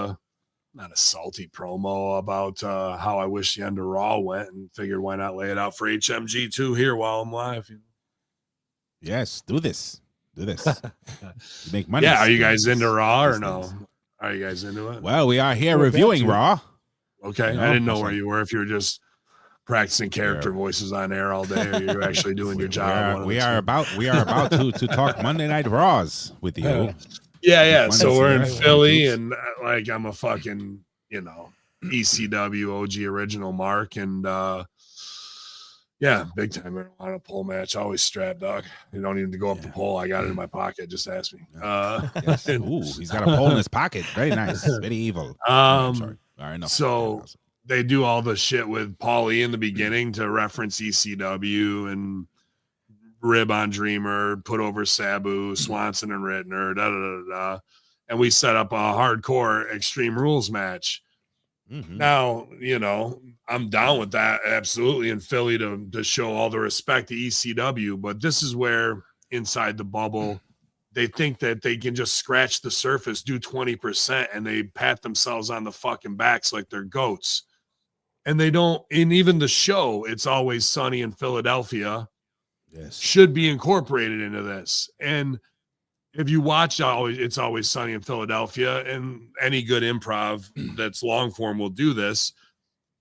E: not a salty promo about how I wish the end of Raw went and figured why not lay it out for HMG too here while I'm live.
B: Yes, do this. Do this. You make money.
E: Yeah, are you guys into Raw or
B: These
E: no?
B: things.
E: Are you guys into it?
B: Well, we are here
C: We're about
B: reviewing
C: to.
B: Raw.
E: Okay,
B: No,
E: I didn't know
B: that's
E: where
B: not-
E: you were. If you were just practicing character voices on air all day, or you're actually doing your job. one of
B: We
E: the
B: are
E: two.
B: about to talk Monday Night Raws with you.
E: Yeah.
B: Monday
E: So we're in
B: Night
E: Philly,
B: Raws.
E: and like I'm a fucking ECW OG original Mark, and yeah, big time on a pole match. Always strap, dog. You don't need to go up the pole. I got it in my pocket. Just ask me.
B: Yes. Ooh, he's got a pole in his pocket. Very nice. Very evil. I'm sorry. All right, enough.
E: So they do all the shit with Paulie in the beginning to reference ECW and rib on Dreamer, put over Sabu, Swanson and Rittner, and we set up a hardcore Extreme Rules match.
B: Mhm.
E: Now, I'm down with that absolutely in Philly to show all the respect to ECW, but this is where inside the bubble they think that they can just scratch the surface, do 20%, and they pat themselves on the fucking backs like they're goats. And they don't, in even the show, It's Always Sunny in Philadelphia,
B: Yes.
E: should be incorporated into this. And if you watch It's Always Sunny in Philadelphia, and any good improv that's long form will do this,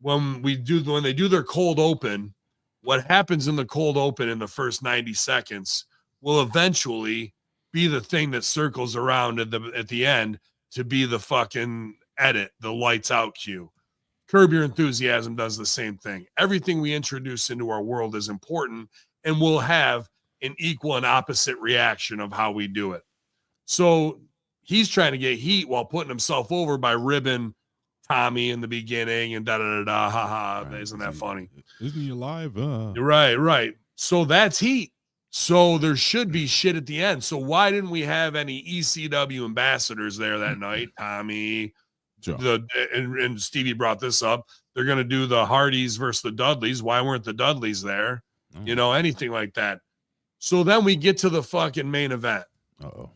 E: when they do their cold open, what happens in the cold open in the first 90 seconds will eventually be the thing that circles around at the end to be the fucking edit, the lights out cue. Curb Your Enthusiasm does the same thing. Everything we introduce into our world is important, and we'll have an equal and opposite reaction of how we do it. So he's trying to get heat while putting himself over by ribbing Tommy in the beginning and da-da-da-da, ha-ha.
B: Right.
E: Isn't that funny?
B: Isn't he alive?
E: Right. So that's heat. So there should be shit at the end. So why didn't we have any ECW ambassadors there that night? Tommy,
B: Sure.
E: and Stevie brought this up. They're going to do the Hardys versus the Dudleys. Why weren't the Dudleys there? You know, anything like that. So then we get to the fucking main event.
B: Uh-oh.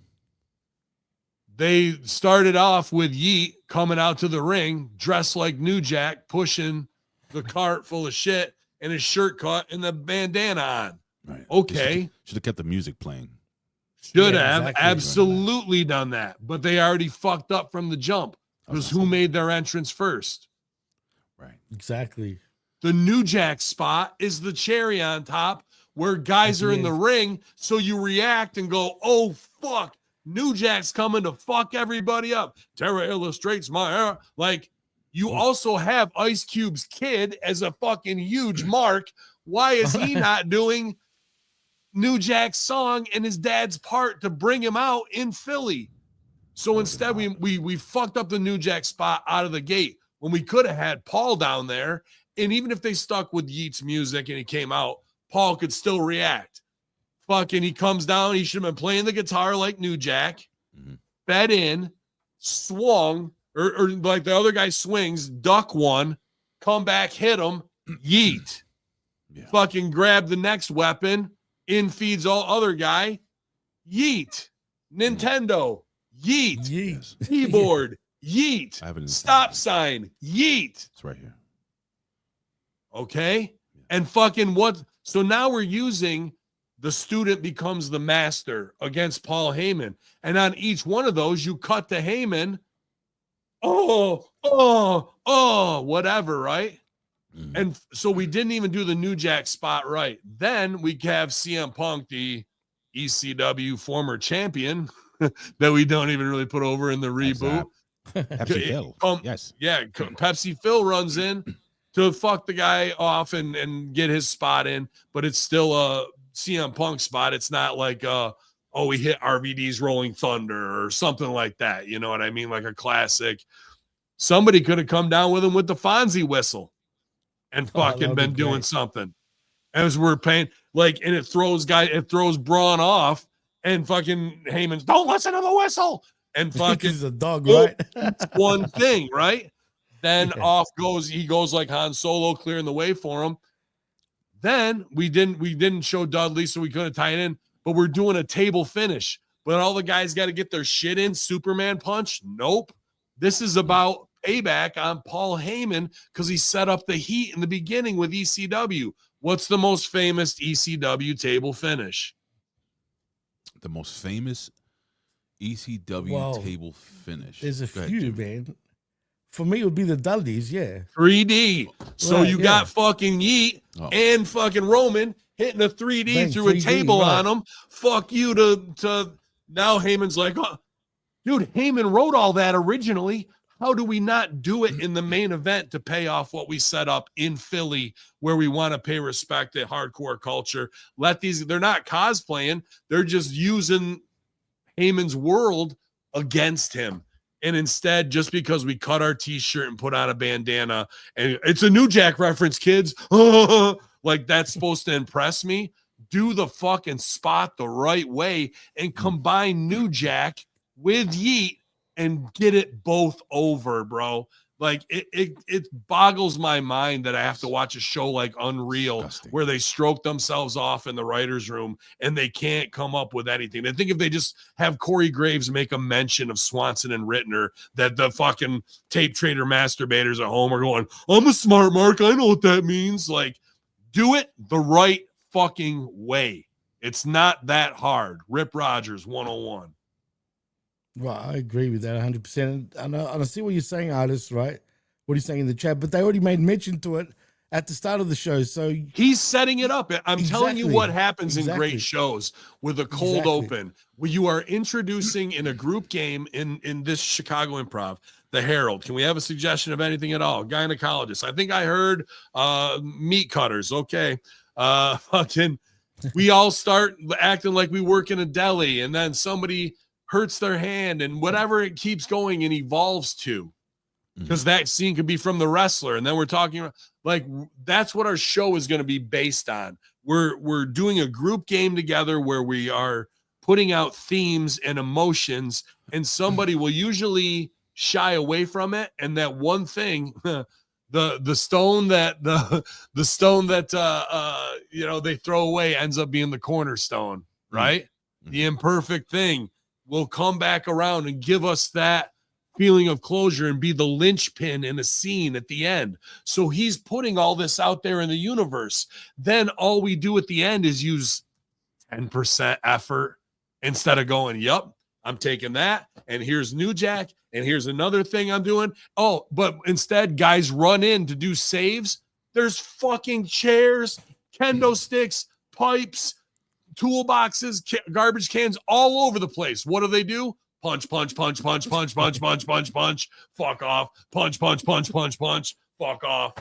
E: They started off with Yeet coming out to the ring, dressed like New Jack, pushing the cart full of shit and his shirt cut and the bandana on.
B: Right.
E: Okay.
B: Should have kept the music playing.
E: Should
C: Yeah,
E: have
C: exactly.
E: absolutely done that. But they already fucked up from the jump. Because who made their entrance first?
B: Right.
C: Exactly.
E: The New Jack spot is the cherry on top where guys are in the ring. So you react and go, oh, fuck. New Jack's coming to fuck everybody up. Tara illustrates my era. Like, you also have Ice Cube's kid as a fucking huge mark. Why is he not doing New Jack's song and his dad's part to bring him out in Philly? So instead, we fucked up the New Jack spot out of the gate when we could have had Paul down there. And even if they stuck with Yeet's music and he came out, Paul could still react. Fucking, he comes down. He should have been playing the guitar like New Jack, fed in, swung, or like the other guy swings, duck one, come back, hit him, Yeet.
B: Yeah.
E: Fucking grab the next weapon, in feeds all other guy, Yeet. Nintendo, Yeet.
C: Yeet.
E: Keyboard, Yeet.
B: I have it in
E: Stop sign, Yeet.
B: It's right here.
E: Okay. And fucking what? So now we're using the student becomes the master against Paul Heyman. And on each one of those, you cut to Heyman. Whatever, right?
B: Mhm.
E: And so we didn't even do the New Jack spot right. Then we have CM Punk, the ECW former champion that we don't even really put over in the reboot.
B: Pepsi Phil. Yes.
E: Yeah, Pepsi Phil runs in to fuck the guy off and get his spot in, but it's still a CM Punk spot. It's not like we hit RVD's Rolling Thunder or something like that. You know what I mean? Like a classic. Somebody could have come down with him with the Fonzie whistle and fucking been doing something. As we're paying, like, and it throws Braun off, and fucking Heyman's don't listen to the whistle. And fucking
C: He's a dog, right?
E: It's one thing, right? Then off goes, he goes like Han Solo, clearing the way for him. Then we didn't show Dudley, so we couldn't tie it in, but we're doing a table finish. But all the guys got to get their shit in. Superman punch? Nope. This is about payback on Paul Heyman because he set up the heat in the beginning with ECW. What's the most famous ECW table finish?
B: The most famous ECW table finish.
C: There's a few, man. For me, it would be the Dudleys, yeah.
E: 3D. So
C: Right,
E: you got fucking Yeet and fucking Roman hitting a 3D
C: Bang,
E: through
C: 3D,
E: a table
C: right.
E: on him. Fuck you to now Heyman's like, dude, Heyman wrote all that originally. How do we not do it in the main event to pay off what we set up in Philly where we want to pay respect to hardcore culture? They're not cosplaying. They're just using Heyman's world against him. And instead, just because we cut our t-shirt and put on a bandana, and it's a New Jack reference, kids, like that's supposed to impress me, do the fucking spot the right way and combine New Jack with Yeet and get it both over, bro. Like it boggles my mind that I have to watch a show like Unreal where they stroke themselves off in the writer's room and they can't come up with anything. I think if they just have Corey Graves make a mention of Swanson and Rittner, that the fucking tape trader masturbators at home are going, I'm a smart mark. I know what that means. Like, do it the right fucking way. It's not that hard. Rip Rogers 101.
C: Well, I agree with that 100%. And I see what you're saying, artists, right? What he's saying in the chat, but they already made mention to it. at the start of the show. So
E: He's setting it up. I'm telling you
C: Exactly.
E: what happens in
C: Exactly.
E: great shows with a cold
C: Exactly.
E: open, where you are introducing in a group game in this Chicago Improv, the Herald. Can we have a suggestion of anything at all? Gynecologist. I think I heard meat cutters. Okay. Fucking, we all start acting like we work in a deli, and then somebody hurts their hand, and whatever it keeps going and evolves to. Because that scene could be from the wrestler, and then we're talking like that's what our show is going to be based on. We're doing a group game together where we are putting out themes and emotions, and somebody will usually shy away from it, and that one thing, the stone that the stone that you know, they throw away ends up being the cornerstone, right? The imperfect thing will come back around and give us that feeling of closure and be the linchpin in a scene at the end. So he's putting all this out there in the universe. Then all we do at the end is use 10% effort instead of going, yep, I'm taking that, and here's New Jack, and here's another thing I'm doing. Oh, but instead guys run in to do saves. There's fucking chairs, kendo sticks, pipes, toolboxes, garbage cans all over the place. What do? Punch, punch, punch, punch, punch, punch, punch, punch, punch, fuck off. Punch, punch, punch, punch, punch, fuck off.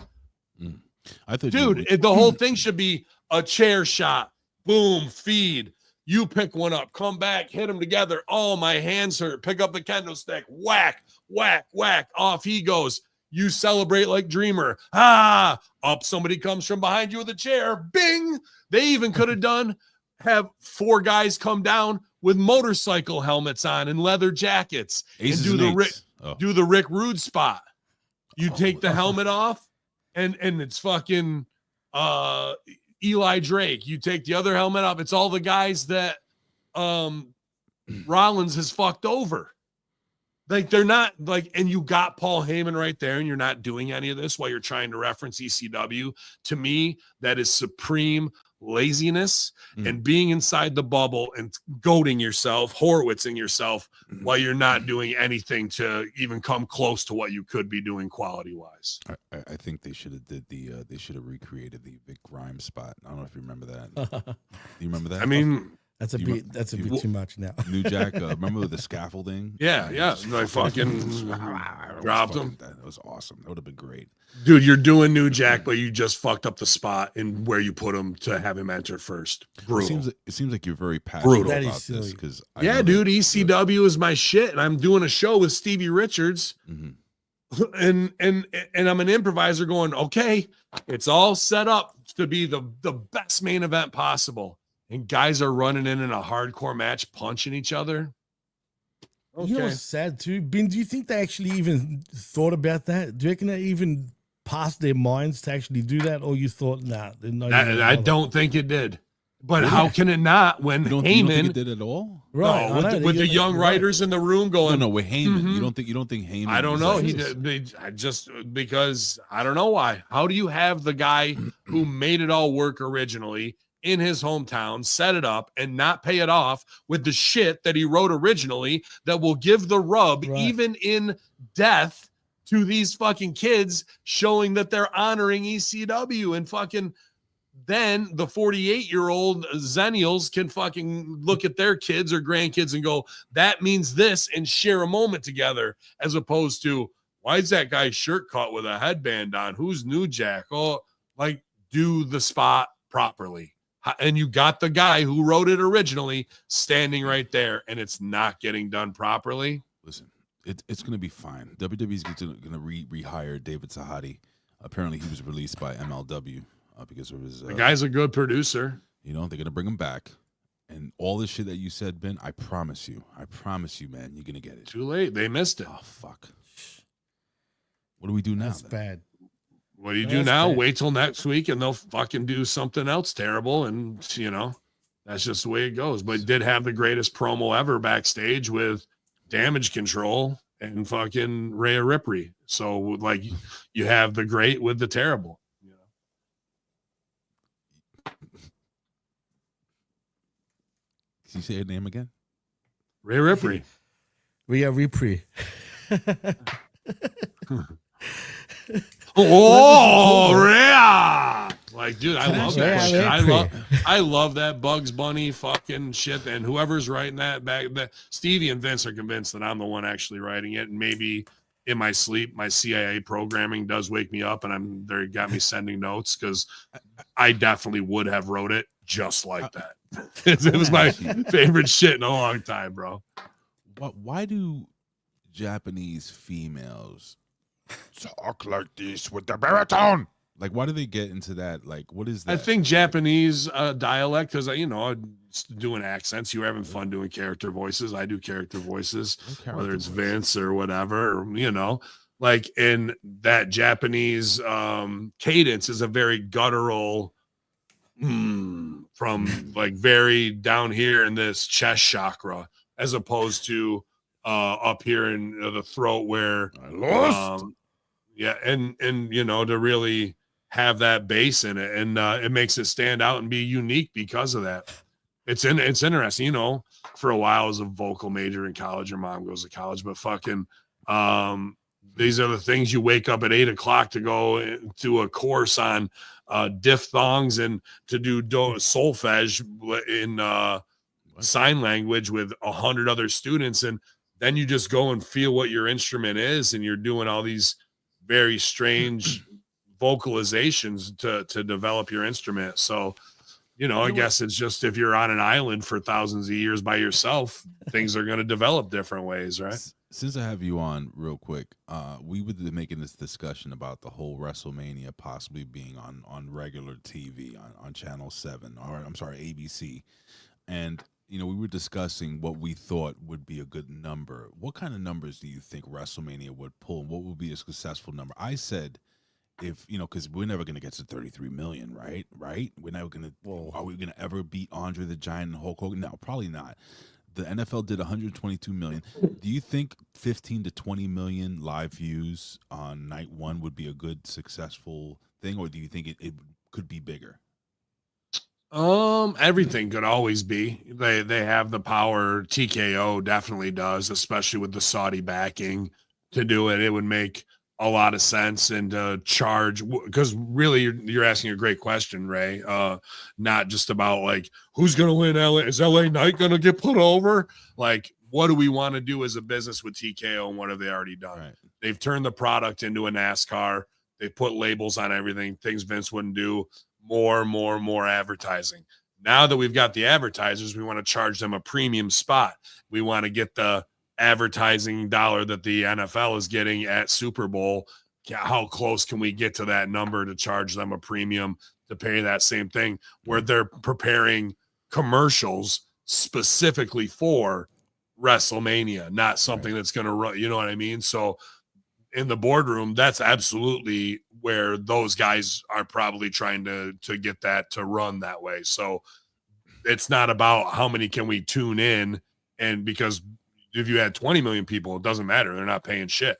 B: I thought,
E: dude, the whole thing should be a chair shot. Boom, feed. You pick one up, come back, hit them together. Oh, my hands hurt. Pick up the kendo stick. Whack, whack, whack. Off he goes. You celebrate like Dreamer. Ah, up somebody comes from behind you with a chair. Bing. They even could have 4 guys come down with motorcycle helmets on and leather jackets and do the Rick Rude spot. You take the helmet off and it's fucking Eli Drake. You take the other helmet off. It's all the guys that Rollins has fucked over. Like, they're not like, and you got Paul Heyman right there, and you're not doing any of this while you're trying to reference ECW. To me, that is supreme laziness and being inside the bubble and goading yourself, Horowitzing yourself while you're not doing anything to even come close to what you could be doing quality wise.
B: I think they should have they should have recreated the Vic Grimes spot. I don't know if you remember that. Do you remember that?
E: I mean,
C: that's a bit too much now.
B: New Jack, remember the scaffolding?
E: Yeah. I fucking dropped him.
B: That was awesome. That would have been great.
E: Dude, you're doing New Jack, but you just fucked up the spot in where you put him to have him enter first. Brutal.
B: It seems like you're very passionate
E: Brutal.
B: about this, because
E: dude, ECW is my shit, and I'm doing a show with Stevie Richards, and I'm an improviser going, okay, it's all set up to be the best main event possible, and guys are running in a hardcore match punching each other. Okay.
C: You know what's sad too, Ben? Do you think they actually even thought about that? Do you reckon they even passed their minds to actually do that, or you thought, nah?
E: I don't think it did. But how can it not when
B: you don't
E: Heyman
B: think it did at all?
C: Right,
E: No, with the young writers in the room going,
B: No, with Heyman. You don't think Heyman?
E: I don't know. I just because I don't know why. How do you have the guy who made it all work originally in his hometown, set it up, and not pay it off with the shit that he wrote originally that will give the rub, even in death, to these fucking kids, showing that they're honoring ECW, and fucking then the 48-year-old Zennials can fucking look at their kids or grandkids and go, that means this, and share a moment together, as opposed to, why is that guy's shirt caught with a headband on? Who's New Jack? Oh, like, do the spot properly. And you got the guy who wrote it originally standing right there, and it's not getting done properly.
B: Listen, it's going to be fine. WWE's going to rehire David Sahadi. Apparently, he was released by MLW because of his.
E: The guy's a good producer.
B: You know, they're going to bring him back. And all this shit that you said, Ben, I promise you, man, you're going to get it.
E: Too late. They missed it.
B: Oh, fuck. What do we do now?
C: That's bad.
E: What do you do now? Wait till next week and they'll fucking do something else terrible. And, you know, that's just the way it goes. But did have the greatest promo ever backstage with Damage Control and fucking Rhea Ripley. So, like, you have the great with the terrible. You know?
B: Can you say her name again?
E: Rhea Ripley.
C: Rhea Ripley.
E: Oh, yeah. Like, dude, I love that
C: Yeah,
E: shit.
C: yeah.
E: I love that Bugs Bunny fucking shit. And whoever's writing that Stevie and Vince are convinced that I'm the one actually writing it. And maybe in my sleep, my CIA programming does wake me up, and they got me sending notes, because I definitely would have wrote it just like that. It was my favorite shit in a long time, bro.
B: Why do Japanese females talk like this with the baritone? Like, why do they get into that? Like, what is that?
E: I think Japanese dialect, because, doing accents, you're having fun doing character voices. I do character voices, whether it's Vince or whatever, like, in that Japanese cadence is a very guttural, from like very down here in this chest chakra, as opposed to up here in the throat, where
B: I lost.
E: and to really have that bass in it, and it makes it stand out and be unique because of that. It's interesting. For a while I was a vocal major in college. Your mom goes to college, but fucking these are the things you wake up at 8 o'clock to go to a course on diphthongs and to do solfege in sign language with 100 other students, and then you just go and feel what your instrument is, and you're doing all these very strange vocalizations to develop your instrument. So I guess it's just, if you're on an island for thousands of years by yourself, things are going to develop different ways, right?
B: Since I have you on real quick, we were making this discussion about the whole WrestleMania possibly being on regular TV on Channel 7, or I'm sorry, ABC. And, we were discussing what we thought would be a good number. What kind of numbers do you think WrestleMania would pull? What would be a successful number? I said, if, because we're never going to get to 33 million, right? We're never going to, are we going to ever beat Andre the Giant and Hulk Hogan? No, probably not. The NFL did 122 million. Do you think 15 to 20 million live views on night one would be a good, successful thing? Or do you think it could be bigger?
E: Everything could always be. They have the power. TKO definitely does, especially with the Saudi backing to do it. It would make a lot of sense, and charge, because really you're asking a great question, Ray. Not just about like, who's going to win LA? Is LA Knight going to get put over? Like, what do we want to do as a business with TKO, and what have they already done? Right. They've turned the product into a NASCAR. They put labels on everything, things Vince wouldn't do. More advertising. Now that we've got the advertisers, we want to charge them a premium spot. We want to get the advertising dollar that the NFL is getting at Super Bowl. How close can we get to that number to charge them a premium to pay that same thing, where they're preparing commercials specifically for WrestleMania, not something that's going to run, you know what I mean? So in the boardroom, that's absolutely where those guys are probably trying to get that to run that way. So it's not about how many can we tune in, and because if you had 20 million people, it doesn't matter. They're not paying shit.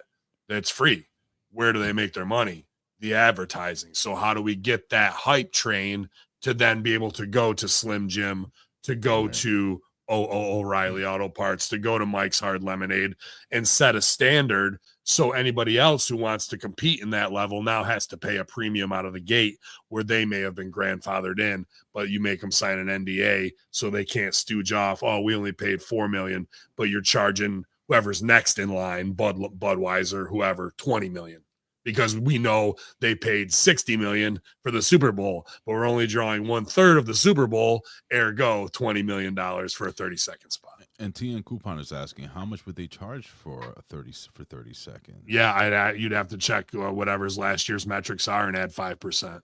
E: It's free. Where do they make their money? The advertising. So how do we get that hype train to then be able to go to Slim Jim, to go to O'Reilly Auto Parts, to go to Mike's Hard Lemonade, and set a standard, so anybody else who wants to compete in that level now has to pay a premium out of the gate, where they may have been grandfathered in, but you make them sign an NDA so they can't stooge off, oh, we only paid $4 million, but you're charging whoever's next in line, Budweiser, whoever, $20 million. Because we know they paid $60 million for the Super Bowl, but we're only drawing 1/3 of the Super Bowl, ergo $20 million for a 30-second spot.
B: And TN Coupon is asking, how much would they charge for 30 seconds?
E: Yeah, you'd have to check whatever's last year's metrics are and add 5%.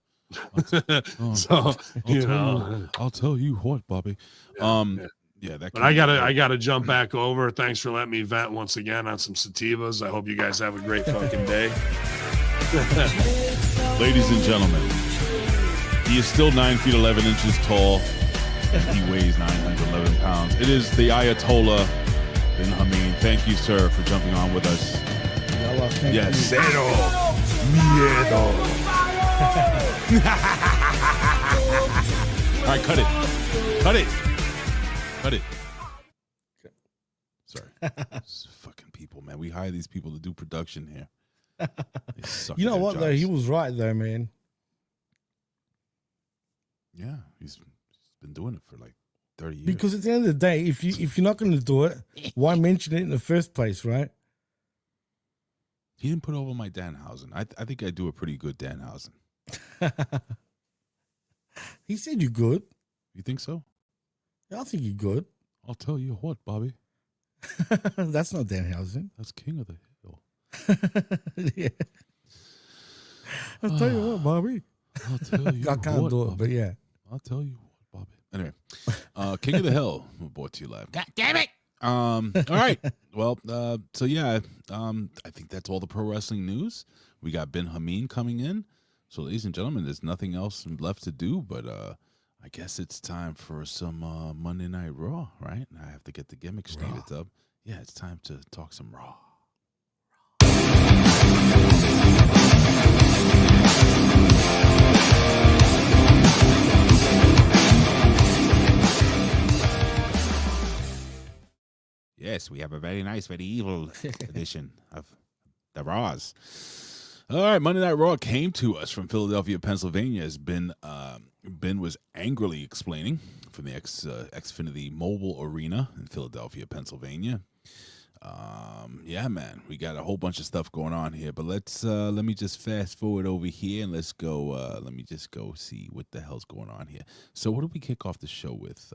B: I'll tell you what, Bobby. Yeah,
E: but I gotta jump back over. Thanks for letting me vent once again on some sativas. I hope you guys have a great fucking day.
B: Ladies and gentlemen, he is still 9 feet 11 inches tall, and he weighs 911 pounds. It is the Ayatollah bin Hamin. Thank you, sir, for jumping on with us. Yes, cero miedo. All right, cut it. Sorry. Fucking people, man. We hire these people to do production here. They suck
C: You
B: at
C: know
B: their
C: what though?
B: jobs.
C: He was right though, man.
B: Yeah, he's been doing it for like 30 years.
C: Because at the end of the day, if you're not going to do it, why mention it in the first place, right?
B: He didn't put over my Danhausen. I think I do a pretty good Danhausen.
C: He said you're good.
B: You think so?
C: I think you're good.
B: I'll tell you what, Bobby.
C: That's not Danhausen.
B: That's King of the Hill.
C: Yeah. I'll tell you what, Bobby.
B: I'll tell you
C: I can't
B: what,
C: do it,
B: Bobby.
C: but yeah.
B: I'll tell you what, Bobby. Anyway, King of the Hill, brought to you live. God damn it! All right. Well, so yeah, I think that's all the pro wrestling news. We got Ben Hamin coming in. So, ladies and gentlemen, there's nothing else left to do, but I guess it's time for some Monday Night Raw, right? I have to get the gimmick stated up. Yeah, it's time to talk some Raw. Yes, we have a very nice, very evil edition of the Raws. All right, Monday Night Raw came to us from Philadelphia, Pennsylvania, as Ben was angrily explaining from the Xfinity Mobile Arena in Philadelphia, Pennsylvania. Yeah, man, we got a whole bunch of stuff going on here, but let me just fast forward over here and let's go. Let me just go see what the hell's going on here. So, what do we kick off the show with?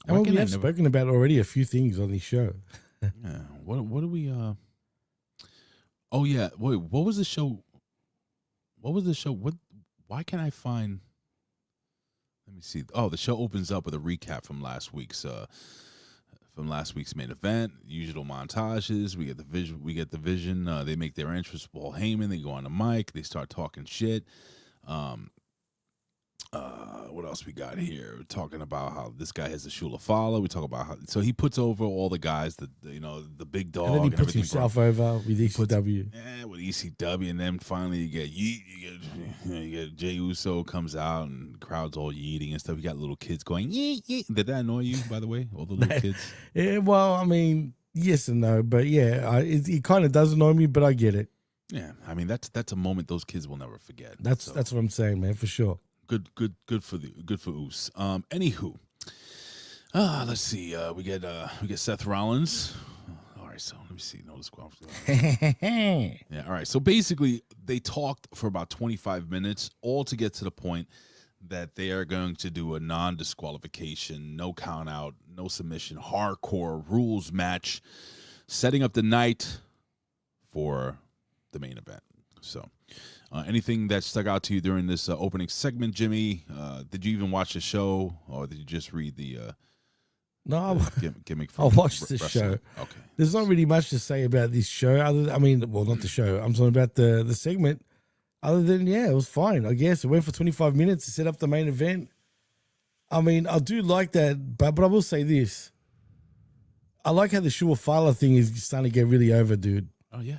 C: We have spoken about already a few things on this show.
B: Yeah. What do we? Oh yeah. Wait. What was the show? What was the show? Why can't I find? Let me see. Oh, the show opens up with a recap from last week's main event. Usual montages. We get the vision. They make their entrance. Paul Heyman. They go on the mic. They start talking shit. What else we got here? We're talking about how this guy has a Shula follow. We talk about how so he puts over all the guys, the big dog.
C: And then he puts himself over with ECW.
B: With ECW, and then finally you get Jey Uso comes out and the crowd's all yeeting and stuff. You got little kids going yeet yeet. Did that annoy you, by the way? All the little kids.
C: Yeah, well, I mean, yes and no, but yeah, it kind of does annoy me, but I get it.
B: Yeah, I mean that's a moment those kids will never forget.
C: That's what I'm saying, man, for sure.
B: Good for Oos. Anywho, let's see. We get Seth Rollins. All right, so let me see. No disqualification. Yeah. All right. So basically, they talked for about 25 minutes, all to get to the point that they are going to do a non-disqualification, no count out, no submission, hardcore rules match, setting up the night for the main event. So. Anything that stuck out to you during this opening segment, Jimmy? Did you even watch the show, or did you just read the gimmick?
C: I watched the show.
B: Okay.
C: There's not really much to say about this show. Not the show. I'm talking about the segment. Other than, yeah, it was fine, I guess. It went for 25 minutes to set up the main event. I mean, I do like that, but I will say this. I like how the Shua Fala thing is starting to get really over, dude.
B: Oh, yeah.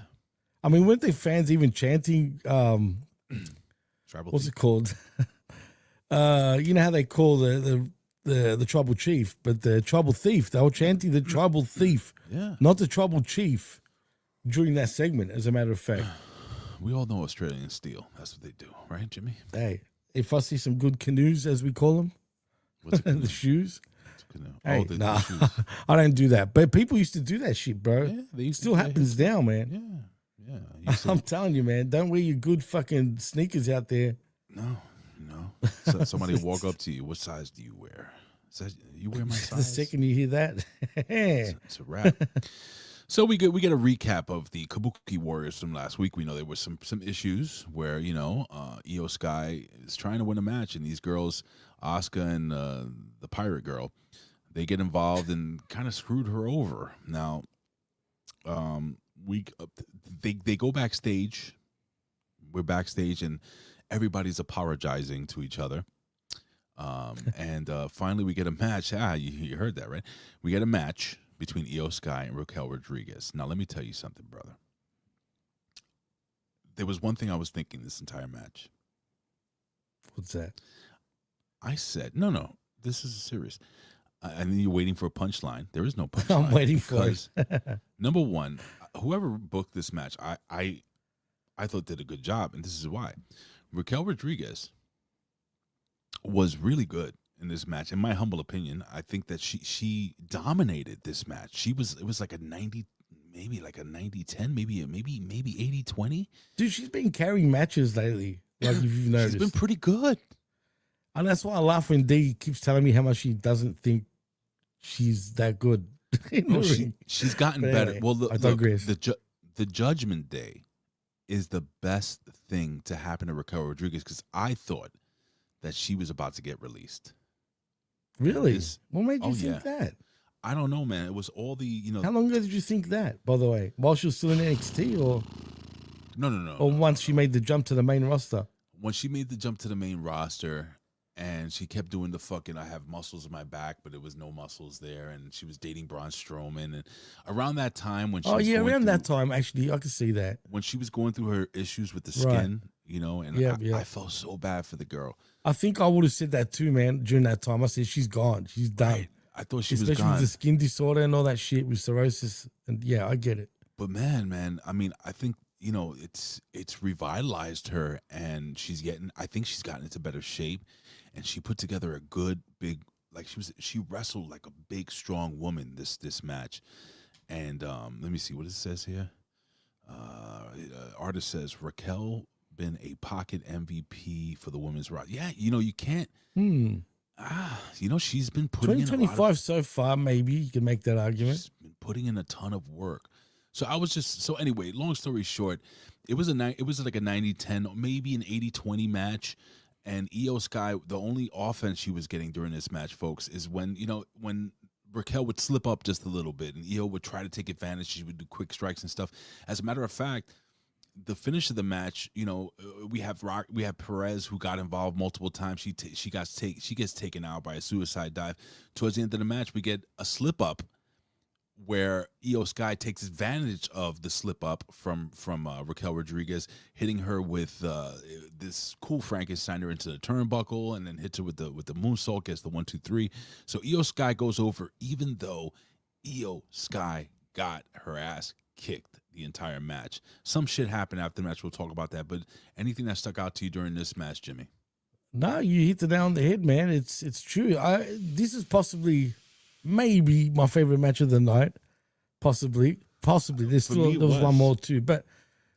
C: I mean, weren't the fans even chanting, what's it called? You know how they call the tribal chief, but the tribal thief. They were chanting the tribal thief, not the tribal chief during that segment, as a matter of fact.
B: We all know Australian steel. That's what they do, right, Jimmy?
C: Hey, if I see some good canoes, as we call them, the shoes. Hey, nah, I don't do that. But people used to do that shit, bro. Yeah, it still happens now, man.
B: Yeah.
C: I'm telling you, man, don't wear your good fucking sneakers out there.
B: No. So somebody walk up to you. What size do you wear? You wear my size?
C: The second you hear that,
B: it's a wrap. So we get a recap of the Kabuki Warriors from last week. We know there were some issues where Io Sky is trying to win a match, and these girls, Asuka and the Pirate Girl, they get involved and kind of screwed her over. Now, they go backstage. We're backstage, and everybody's apologizing to each other. And finally, we get a match. You heard that, right? We get a match between Io Sky and Raquel Rodriguez. Now, let me tell you something, brother. There was one thing I was thinking this entire match.
C: What's that?
B: I said, no, this is serious. And then you're waiting for a punchline. There is no punchline.
C: I'm waiting for it.
B: Number one, whoever booked this match, I thought did a good job, and this is why. Raquel Rodriguez was really good in this match. In my humble opinion, I think that she dominated this match. It was like a 90, maybe like a 90-10, maybe 80-20.
C: Dude, she's been carrying matches lately. Like if you've noticed,
B: She's been pretty good.
C: and that's why I laugh when D keeps telling me how much she doesn't think she's that good. in the ring.
B: She's gotten
C: But
B: better.
C: anyway,
B: Well,
C: I digress.
B: the Judgment Day is the best thing to happen to Raquel Rodriguez because I thought that she was about to get released.
C: Really?
B: This-
C: What made you
B: oh,
C: think that?
B: I don't know, man. It was all the
C: How long ago did you think that, by the way? While she was still in NXT or
B: no.
C: once she made the jump to the main roster?
B: When she made the jump to the main roster and she kept doing the fucking I have muscles in my back, but it was no muscles there, and she was dating Braun Strowman, and around that time when she was going
C: around
B: through,
C: that time, actually, I could see that.
B: when she was going through her issues with the
C: Right.
B: skin, and
C: Yeah.
B: I felt so bad for the girl.
C: I think I would have said that too, man, during that time. I said, she's gone. She's done.
B: Right. I thought she was
C: Especially
B: gone.
C: with the skin disorder and all that shit with cirrhosis. And yeah, I get it.
B: But man, I mean, I think it's revitalized her, and I think she's gotten into better shape, and she put together a good big, like she wrestled like a big strong woman this match, and let me see what it says here. Artist says Raquel been a pocket MVP for the women's roster. Yeah, you can't. She's been putting in a lot
C: 2025 so far, maybe you can make that argument.
B: she's been putting in a ton of work. So anyway, long story short, it was like a 90-10, maybe an 80-20 match. And Io Sky, the only offense she was getting during this match, folks, is when Raquel would slip up just a little bit and Io would try to take advantage. She would do quick strikes and stuff. As a matter of fact, the finish of the match, we have Perez who got involved multiple times. She gets taken out by a suicide dive. Towards the end of the match, we get a slip up where Io Sky takes advantage of the slip up from Raquel Rodriguez, hitting her with this cool Frankensteiner into the turnbuckle, and then hits her with the moonsault, gets the 1-2-3. So Io Sky goes over, even though Io Sky got her ass kicked the entire match. Some shit happened after the match. We'll talk about that. But anything that stuck out to you during this match, Jimmy?
C: No, you hit the nail on the head, man. It's true. This is possibly, maybe my favorite match of the night. Possibly. There's there was one more too, but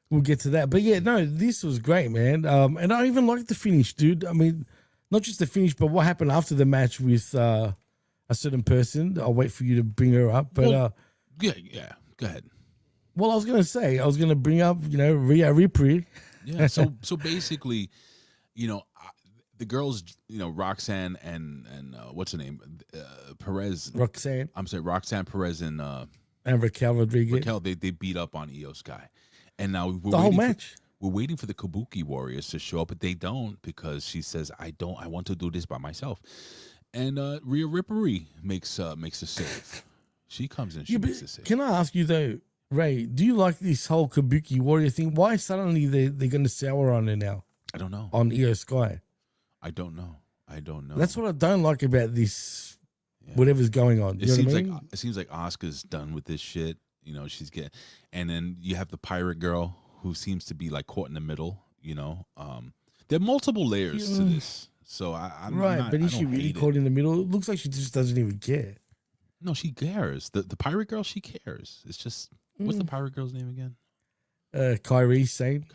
C: we'll get to that. But yeah, no, this was great, man. And I even liked the finish, dude. I mean, not just the finish, but what happened after the match with a certain person. I'll wait for you to bring her up. But
B: Yeah. Go ahead.
C: well, I was going to bring up, Rhea Ripley.
B: Yeah. So basically, the girls, Roxanne and what's her name, Perez.
C: Roxanne
B: I'm sorry, Roxanne Perez and
C: Raquel Rodriguez.
B: Raquel. They beat up on Io Sky, and now
C: The whole match.
B: We're waiting for the Kabuki Warriors to show up, but they don't, because she says, I want to do this by myself. And Rhea Ripley makes a save. She comes in, she makes a save.
C: Can I ask you though, Ray, do you like this whole Kabuki Warrior thing? Why suddenly they're going to sour on her now?
B: I don't know.
C: On Io Sky.
B: I don't know.
C: That's what I don't like about this. Yeah. Whatever's going on.
B: It seems like Asuka's done with this shit. She's getting, and then you have the pirate girl who seems to be like caught in the middle. There are multiple layers to this. So I'm
C: right,
B: not,
C: but is she really caught in the middle? It looks like she just doesn't even care.
B: No, she cares. The pirate girl, she cares. It's just, what's the pirate girl's name again?
C: Kyrie Sane.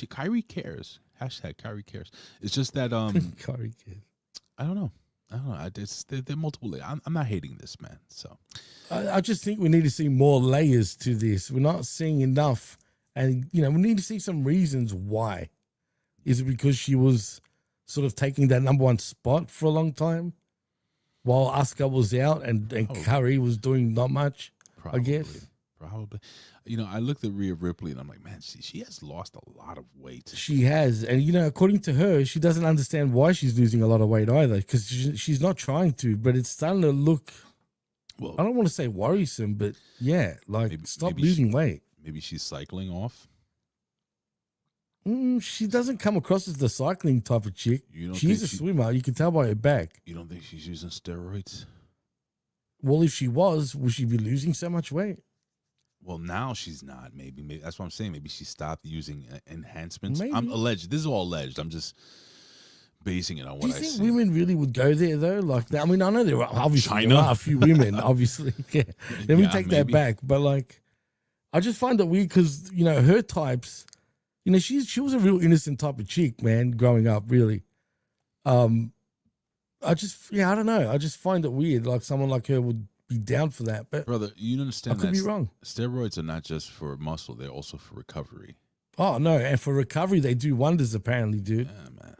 B: Kyrie cares. Hashtag Kyrie cares. It's just that
C: Kyrie cares.
B: I don't know. They're multiple layers. I'm not hating this, man. So
C: I just think we need to see more layers to this. We're not seeing enough, and we need to see some reasons why. Is it because she was sort of taking that number one spot for a long time, while Asuka was out and Curry was doing not much?
B: Probably,
C: I guess.
B: Probably. I looked at Rhea Ripley and I'm like, man, she has lost a lot of weight.
C: She has. And, according to her, she doesn't understand why she's losing a lot of weight either, because she's not trying to, but it's starting to look, well, I don't want to say worrisome, but yeah, stop losing weight.
B: Maybe she's cycling off.
C: She doesn't come across as the cycling type of chick. She's a swimmer. You can tell by her back.
B: You don't think she's using steroids?
C: Well, if she was, would she be losing so much weight?
B: Well, now she's not. Maybe that's what I'm saying. Maybe she stopped using enhancements.
C: Maybe.
B: I'm alleged. This is all alleged. I'm just basing it on
C: Do
B: what
C: you
B: I
C: think
B: see.
C: women really would go there though? Like, I mean, I know there are obviously
B: China?
C: there are a few women, obviously. Yeah. Let me
B: Yeah,
C: take that
B: maybe.
C: back. But like, I just find it weird because her types. She was a real innocent type of chick, man, growing up. Really. I don't know. I just find it weird. Like someone like her would be down for that, but
B: Brother, you understand
C: I could
B: that
C: be wrong.
B: steroids are not just for muscle; they're also for recovery.
C: Oh no, and for recovery they do wonders apparently, dude.
B: Yeah, man.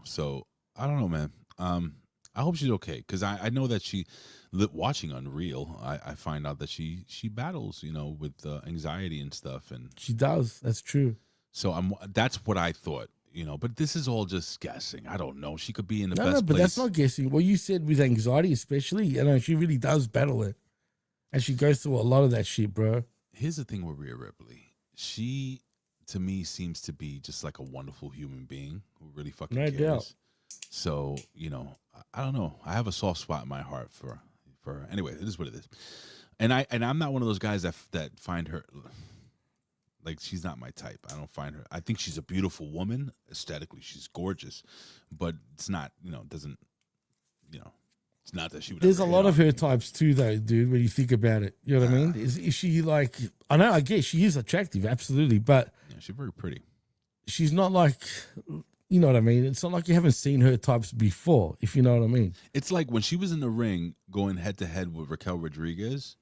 B: So I don't know, man. I hope she's okay because I know that watching Unreal, I find out that she battles, with anxiety and stuff, and
C: She does. That's true.
B: so that's what I thought, But this is all just guessing. I don't know. She could be in the
C: No,
B: best
C: but
B: place.
C: that's not guessing. Well, you said with anxiety, especially, she really does battle it, and she goes through a lot of that shit, bro.
B: Here's the thing with Rhea Ripley. She, to me, seems to be just like a wonderful human being who really fucking
C: No
B: cares.
C: doubt.
B: So, I don't know. I have a soft spot in my heart for her. Anyway, it is what it is. And I'm not one of those guys that find her like she's not my type. I don't find her. I think she's a beautiful woman. Aesthetically, she's gorgeous, but it's not. Doesn't. It's not that she would.
C: There's a
B: ever
C: lot
B: hit
C: of
B: on
C: her
B: me.
C: types too, though, dude. When you think about it, you know what I mean? Is she like? I guess she is attractive, absolutely, but
B: Yeah, she's very pretty.
C: she's not like. You know what I mean? It's not like you haven't seen her types before, if you know what I mean.
B: It's like when she was in the ring going head to head with Raquel Rodriguez.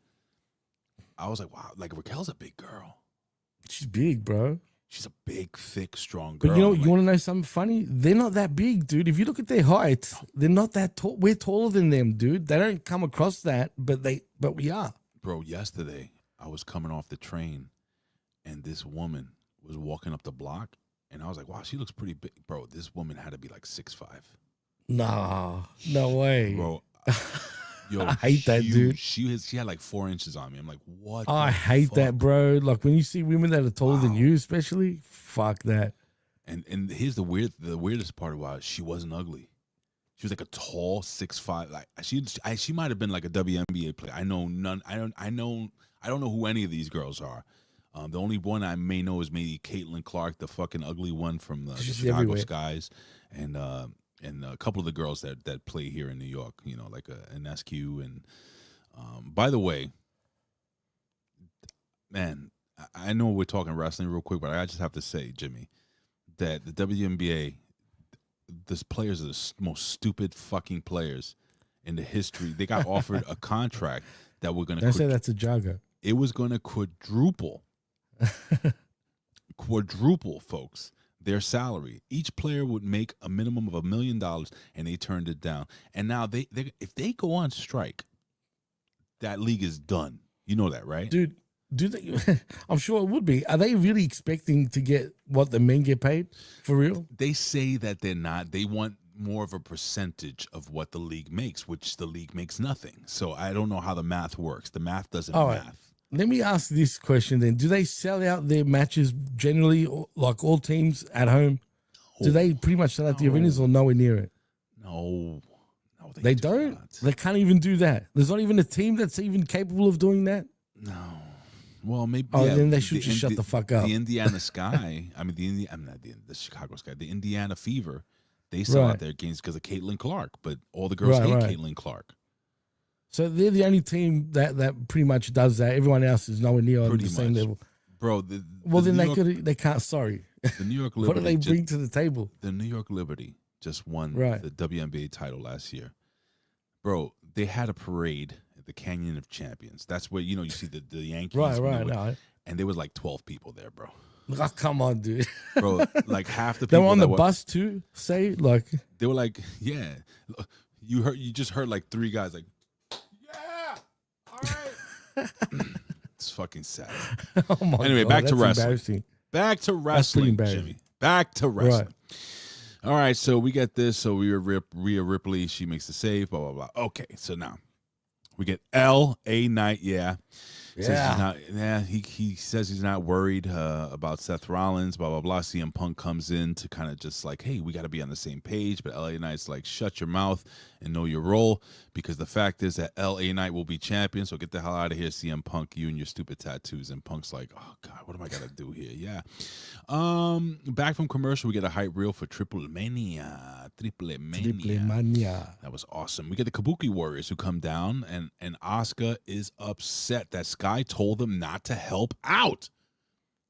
B: I was like, wow, like Raquel's a big girl.
C: She's big, bro.
B: She's a big, thick, strong girl.
C: But you
B: I'm like,
C: want to know something funny? They're not that big, dude. If you look at their height, they're not that tall. We're taller than them, dude. They don't come across that, but we are.
B: bro, yesterday I was coming off the train and this woman was walking up the block and I was like, wow, she looks pretty big. Bro, this woman had to be like 6'5".
C: Nah, no way.
B: Bro, yo,
C: I hate that, dude.
B: She had like 4 inches on me. I'm like, what?
C: I
B: the
C: hate
B: fuck?
C: that, bro. Like when you see women that are taller than
B: Wow.
C: you, especially, fuck that.
B: And here's the weirdest part about it, she wasn't ugly. She was like a tall 6'5". Like she might have been like a WNBA player. I know none. I don't know who any of these girls are. The only one I may know is maybe Caitlin Clark, the fucking ugly one from the
C: She's
B: Chicago
C: everywhere.
B: Skies, and a couple of the girls that play here in New York. Like an SQ. And by the way, man, I know we're talking wrestling real quick, but I just have to say, Jimmy, that the WNBA, these players are the most stupid fucking players in the history. They got offered a contract that we're going
C: Don't say
B: to
C: that's a jogger.
B: it was going to quadruple, folks, their salary. Each player would make a minimum of $1 million, and they turned it down. And now they if they go on strike, that league is done. You know that, right?
C: Dude, do they? I'm sure it would be. Are they really expecting to get what the men get paid for real?
B: They say that they're not. They want more of a percentage of what the league makes, which the league makes nothing. So I don't know how the math works. The math doesn't
C: All right.
B: math.
C: Let me ask this question then. Do they sell out their matches generally, like all teams at home? Do they pretty much sell out the arenas or nowhere near it?
B: No,
C: They don't?
B: not.
C: They can't even do that. There's not even a team that's even capable of doing that?
B: No. Well, maybe.
C: Oh, then they should just shut the fuck up.
B: The Indiana Sky, I'm not the Chicago Sky, the Indiana Fever, they sell
C: Right.
B: out their games because of Caitlin Clark, but all the girls
C: Right,
B: hate
C: right.
B: Caitlin Clark.
C: So they're the only team that pretty much does that. Everyone else is nowhere near on
B: Pretty
C: the same
B: much.
C: level.
B: Bro,
C: Well, then
B: New
C: they can't. Sorry,
B: the New York
C: what
B: Liberty.
C: do they
B: ju-
C: bring to the table?
B: the New York Liberty just won
C: Right.
B: the WNBA title last year. Bro, they had a parade at the Canyon of Champions. That's where you see the Yankees.
C: Right,
B: when they
C: right.
B: were-
C: No,
B: And there was like 12 people there, bro.
C: oh, come on, dude.
B: Bro, like half the
C: They
B: people
C: were on
B: that
C: the bus too. Say like,
B: They were like, yeah. You just heard like 3 guys like, yeah, all right. It's fucking sad.
C: oh my
B: Anyway,
C: God,
B: back to
C: that's
B: wrestling.
C: embarrassing.
B: Back to
C: That's pretty
B: wrestling,
C: embarrassing.
B: Jimmy. Back to wrestling.
C: Right.
B: All right, so we get this. So Rhea Ripley, she makes the save, blah, blah, blah. Okay, so now we get L.A. Knight, yeah. He says he's not worried about Seth Rollins, blah, blah, blah. CM Punk comes in to kind of just like, hey, we got to be on the same page. But LA Knight's like, shut your mouth and know your role, because the fact is that LA Knight will be champion. So get the hell out of here, CM Punk, you and your stupid tattoos. And Punk's like, oh, God, what am I going to do here? Yeah. Back from commercial, we get a hype reel for Triple Mania. That was awesome. We get the Kabuki Warriors who come down, and Asuka is upset that Sky told them not to help out.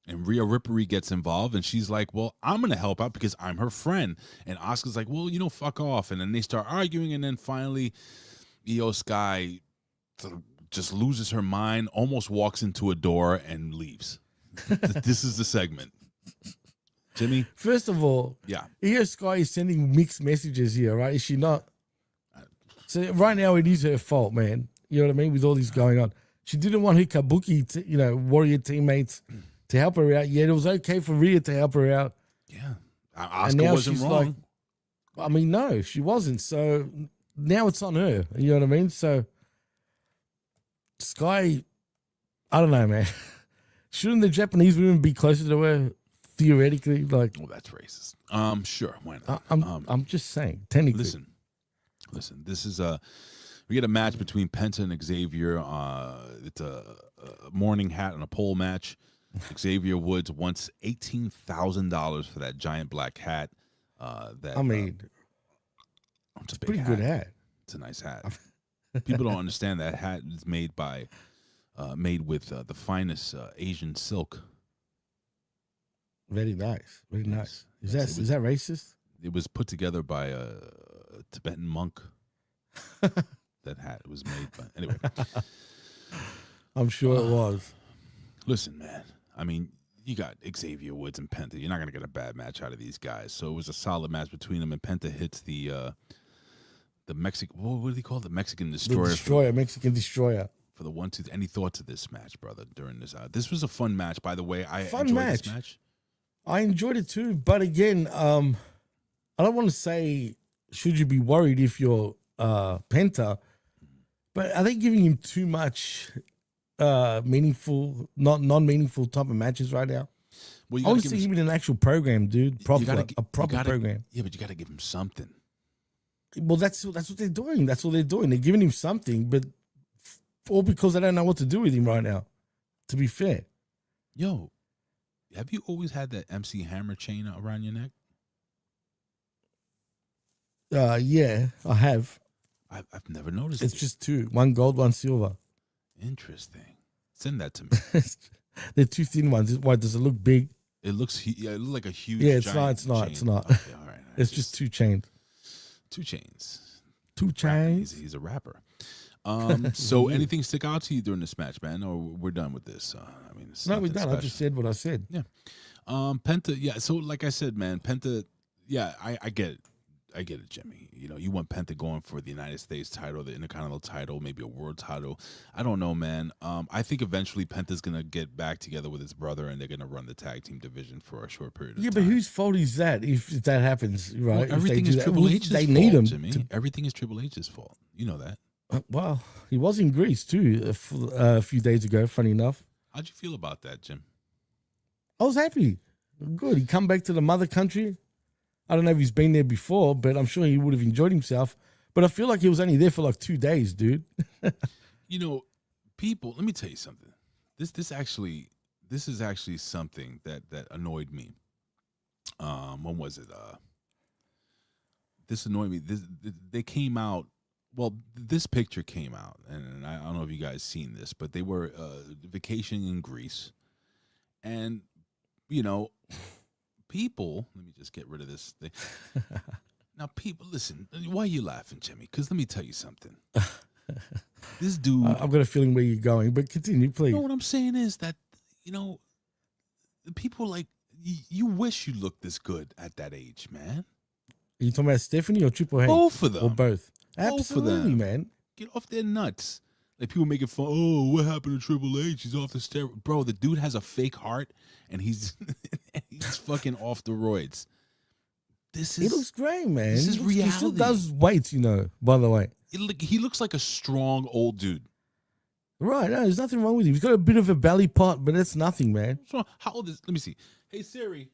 B: And Rhea Ripley gets involved, and she's like, well, I'm going to help out because I'm her friend. And Asuka's like, well, fuck off. And then they start arguing, and then finally Io Sky just loses her mind, almost walks into a door, and leaves. This is the segment. Jimmy?
C: First of all, Io Sky is sending mixed messages here, right? Is she not? So right now it is her fault, man. You know what I mean? With all this going on. She didn't want her Kabuki, warrior teammates to help her out. Yet it was okay for Rhea to help her out.
B: Yeah. Asuka wasn't wrong.
C: Like, no, she wasn't. So now it's on her. You know what I mean? So Sky, I don't know, man. Shouldn't the Japanese women be closer to her? Theoretically, like,
B: well, that's racist. Sure, why not?
C: I'm just saying. Technically,
B: listen. This is we get a match between Penta and Xavier. It's a morning hat and a pole match. Xavier Woods wants $18,000 for that giant black hat. It's a
C: pretty good hat.
B: It's a nice hat. People don't understand that hat is made with the finest Asian silk.
C: Very nice. Very nice. Is that racist?
B: It was put together by a Tibetan monk. That hat was made by. Anyway.
C: I'm sure it was.
B: Listen, man. I mean, you got Xavier Woods and Penta. You're not going to get a bad match out of these guys. So it was a solid match between them, and Penta hits the Mexican, what do they call it? The Mexican Destroyer.
C: Mexican Destroyer.
B: For the 1-2. Any thoughts of this match, brother, during this? This was a fun match, by the way. I
C: enjoyed
B: this match.
C: I enjoyed it too, but again, I don't want to say should you be worried if you're Penta, but are they giving him too much meaningful, non-meaningful type of matches right now? Well, I want to see him in an actual program, dude. A proper program.
B: Yeah, but you got to give him something.
C: Well, that's what they're doing. That's what they're doing. They're giving him something, but all because they don't know what to do with him right now. To be fair,
B: yo. Have you always had that MC Hammer chain around your neck?
C: Yeah, I have.
B: I've never noticed
C: It's just two. One gold, one silver.
B: Interesting. Send that to me.
C: They're two thin ones. Why, does it look big?
B: It looks like a huge
C: It's not. Okay, all right. It's just two chains.
B: Two chains.
C: Two chains.
B: He's a rapper. So anything stick out to you during this match, man, or we're done with this?
C: No, we're done. Special. I just said what I said.
B: Yeah. Penta, yeah. So like I said, man, Penta, yeah, I get it. I get it, Jimmy. You want Penta going for the United States title, the Intercontinental title, maybe a world title. I don't know, man. I think eventually Penta's going to get back together with his brother, and they're going to run the tag team division for a short period of time.
C: Yeah, but whose fault is that if that happens, right?
B: Well, everything is Triple H's fault, need him Jimmy. Everything is Triple H's fault. You know that.
C: Well, he was in Greece, too, a few days ago, funny enough.
B: How'd you feel about that, Jim?
C: I was happy. Good. He come back to the mother country. I don't know if he's been there before, but I'm sure he would have enjoyed himself. But I feel like he was only there for like 2 days, dude.
B: People, let me tell you something. This is actually something that annoyed me. When was it? This annoyed me. They came out. Well, this picture came out, and I don't know if you guys seen this, but they were vacationing in Greece, and people. Let me just get rid of this thing. Now, people, listen. Why are you laughing, Jimmy? Because let me tell you something. This dude.
C: I've got a feeling where you're going, but continue, please.
B: What I'm saying is that the people like you wish you looked this good at that age, man.
C: Are you talking about Stephanie or Triple H?
B: Both of them.
C: Or both. Absolutely, man.
B: Get off their nuts. Like people making fun. Oh, what happened to Triple H? He's off the steroids. Bro, the dude has a fake heart, and he's fucking off the roids. He looks great, man.
C: This is reality. He still does weights, by the way.
B: He looks like a strong old dude.
C: Right. No, there's nothing wrong with him. He's got a bit of a belly pot, but that's nothing, man.
B: What's wrong? How old is? Let me see. Hey Siri,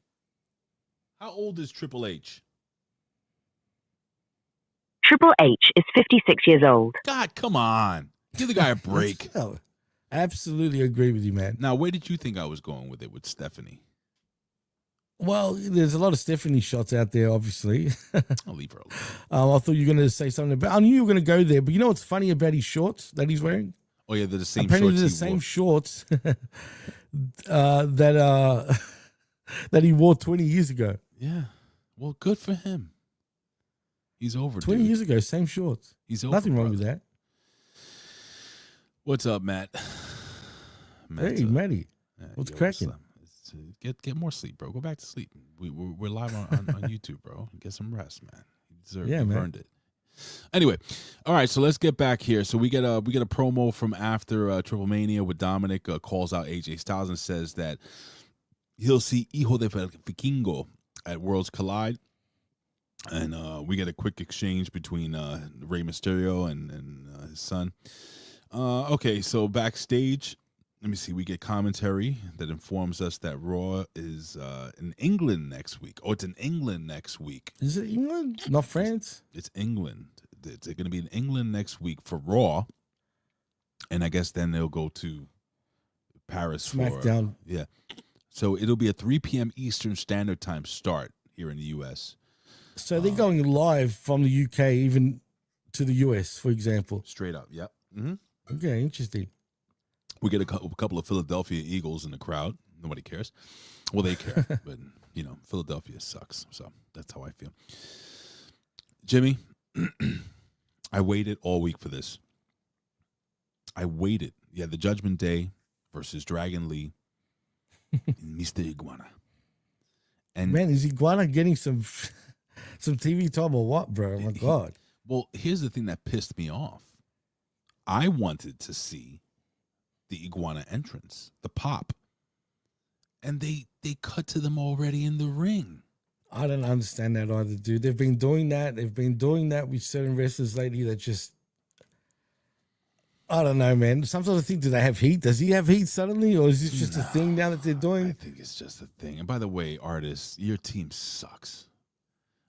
B: how old is Triple H?
F: Triple H is 56 years old.
B: God, come on. Give the guy a break.
C: No, absolutely agree with you, man.
B: Now, where did you think I was going with it with Stephanie?
C: Well, there's a lot of Stephanie shots out there, obviously.
B: I'll leave her alone.
C: I thought you were going to say something about. I knew you were going to go there, but you know what's funny about his shorts that he's wearing?
B: Oh yeah, they're the same
C: Apparently,
B: shorts.
C: they're the same shorts that he wore 20 years ago.
B: Yeah. Well, good for him. He's over.
C: 20
B: dude.
C: years ago, same shorts.
B: He's over.
C: Nothing wrong
B: brother.
C: with that.
B: What's up, Matt?
C: Hey, Matty. What's
B: yo,
C: cracking?
B: up? Get more sleep, bro. Go back to sleep. We're live on YouTube, bro. Get some rest, man. You deserve it.
C: Yeah,
B: You
C: man.
B: earned it. Anyway, all right. So let's get back here. So we get a promo from after Triple Mania with Dominic calls out AJ Styles and says that he'll see Hijo de Vikingo at Worlds Collide. And we get a quick exchange between Rey Mysterio and his son. Okay, so backstage, let me see. We get commentary that informs us that Raw is in England next week. Oh, it's in England next week.
C: Is it England? Not France?
B: It's England. It's going to be in England next week for Raw. And I guess then they'll go to Paris
C: SmackDown.
B: yeah. So it'll be a 3 p.m. Eastern Standard Time start here in the U.S.
C: So they're going live from the UK even to the US, for example.
B: Straight up, yep. Mm-hmm.
C: Okay, interesting.
B: We get a couple of Philadelphia Eagles in the crowd. Nobody cares. Well, they care, but, you know, Philadelphia sucks. So that's how I feel. Jimmy, I waited all week for this. I waited. Yeah, the Judgment Day versus Dragon Lee and Mr. Iguana. And
C: Man, is Iguana getting some TV time or what, bro? Oh, my God.
B: Well, here's the thing that pissed me off. I wanted to see the Iguana entrance, the pop. And they cut to them already in the ring.
C: I don't understand that either, dude. They've been doing that. They've been doing that with certain wrestlers lately that just, I don't know, man. Sometimes I think, do they have heat? Does he have heat suddenly? Or is this just a thing now that they're doing?
B: I think it's just a thing. And by the way, artists, your team sucks.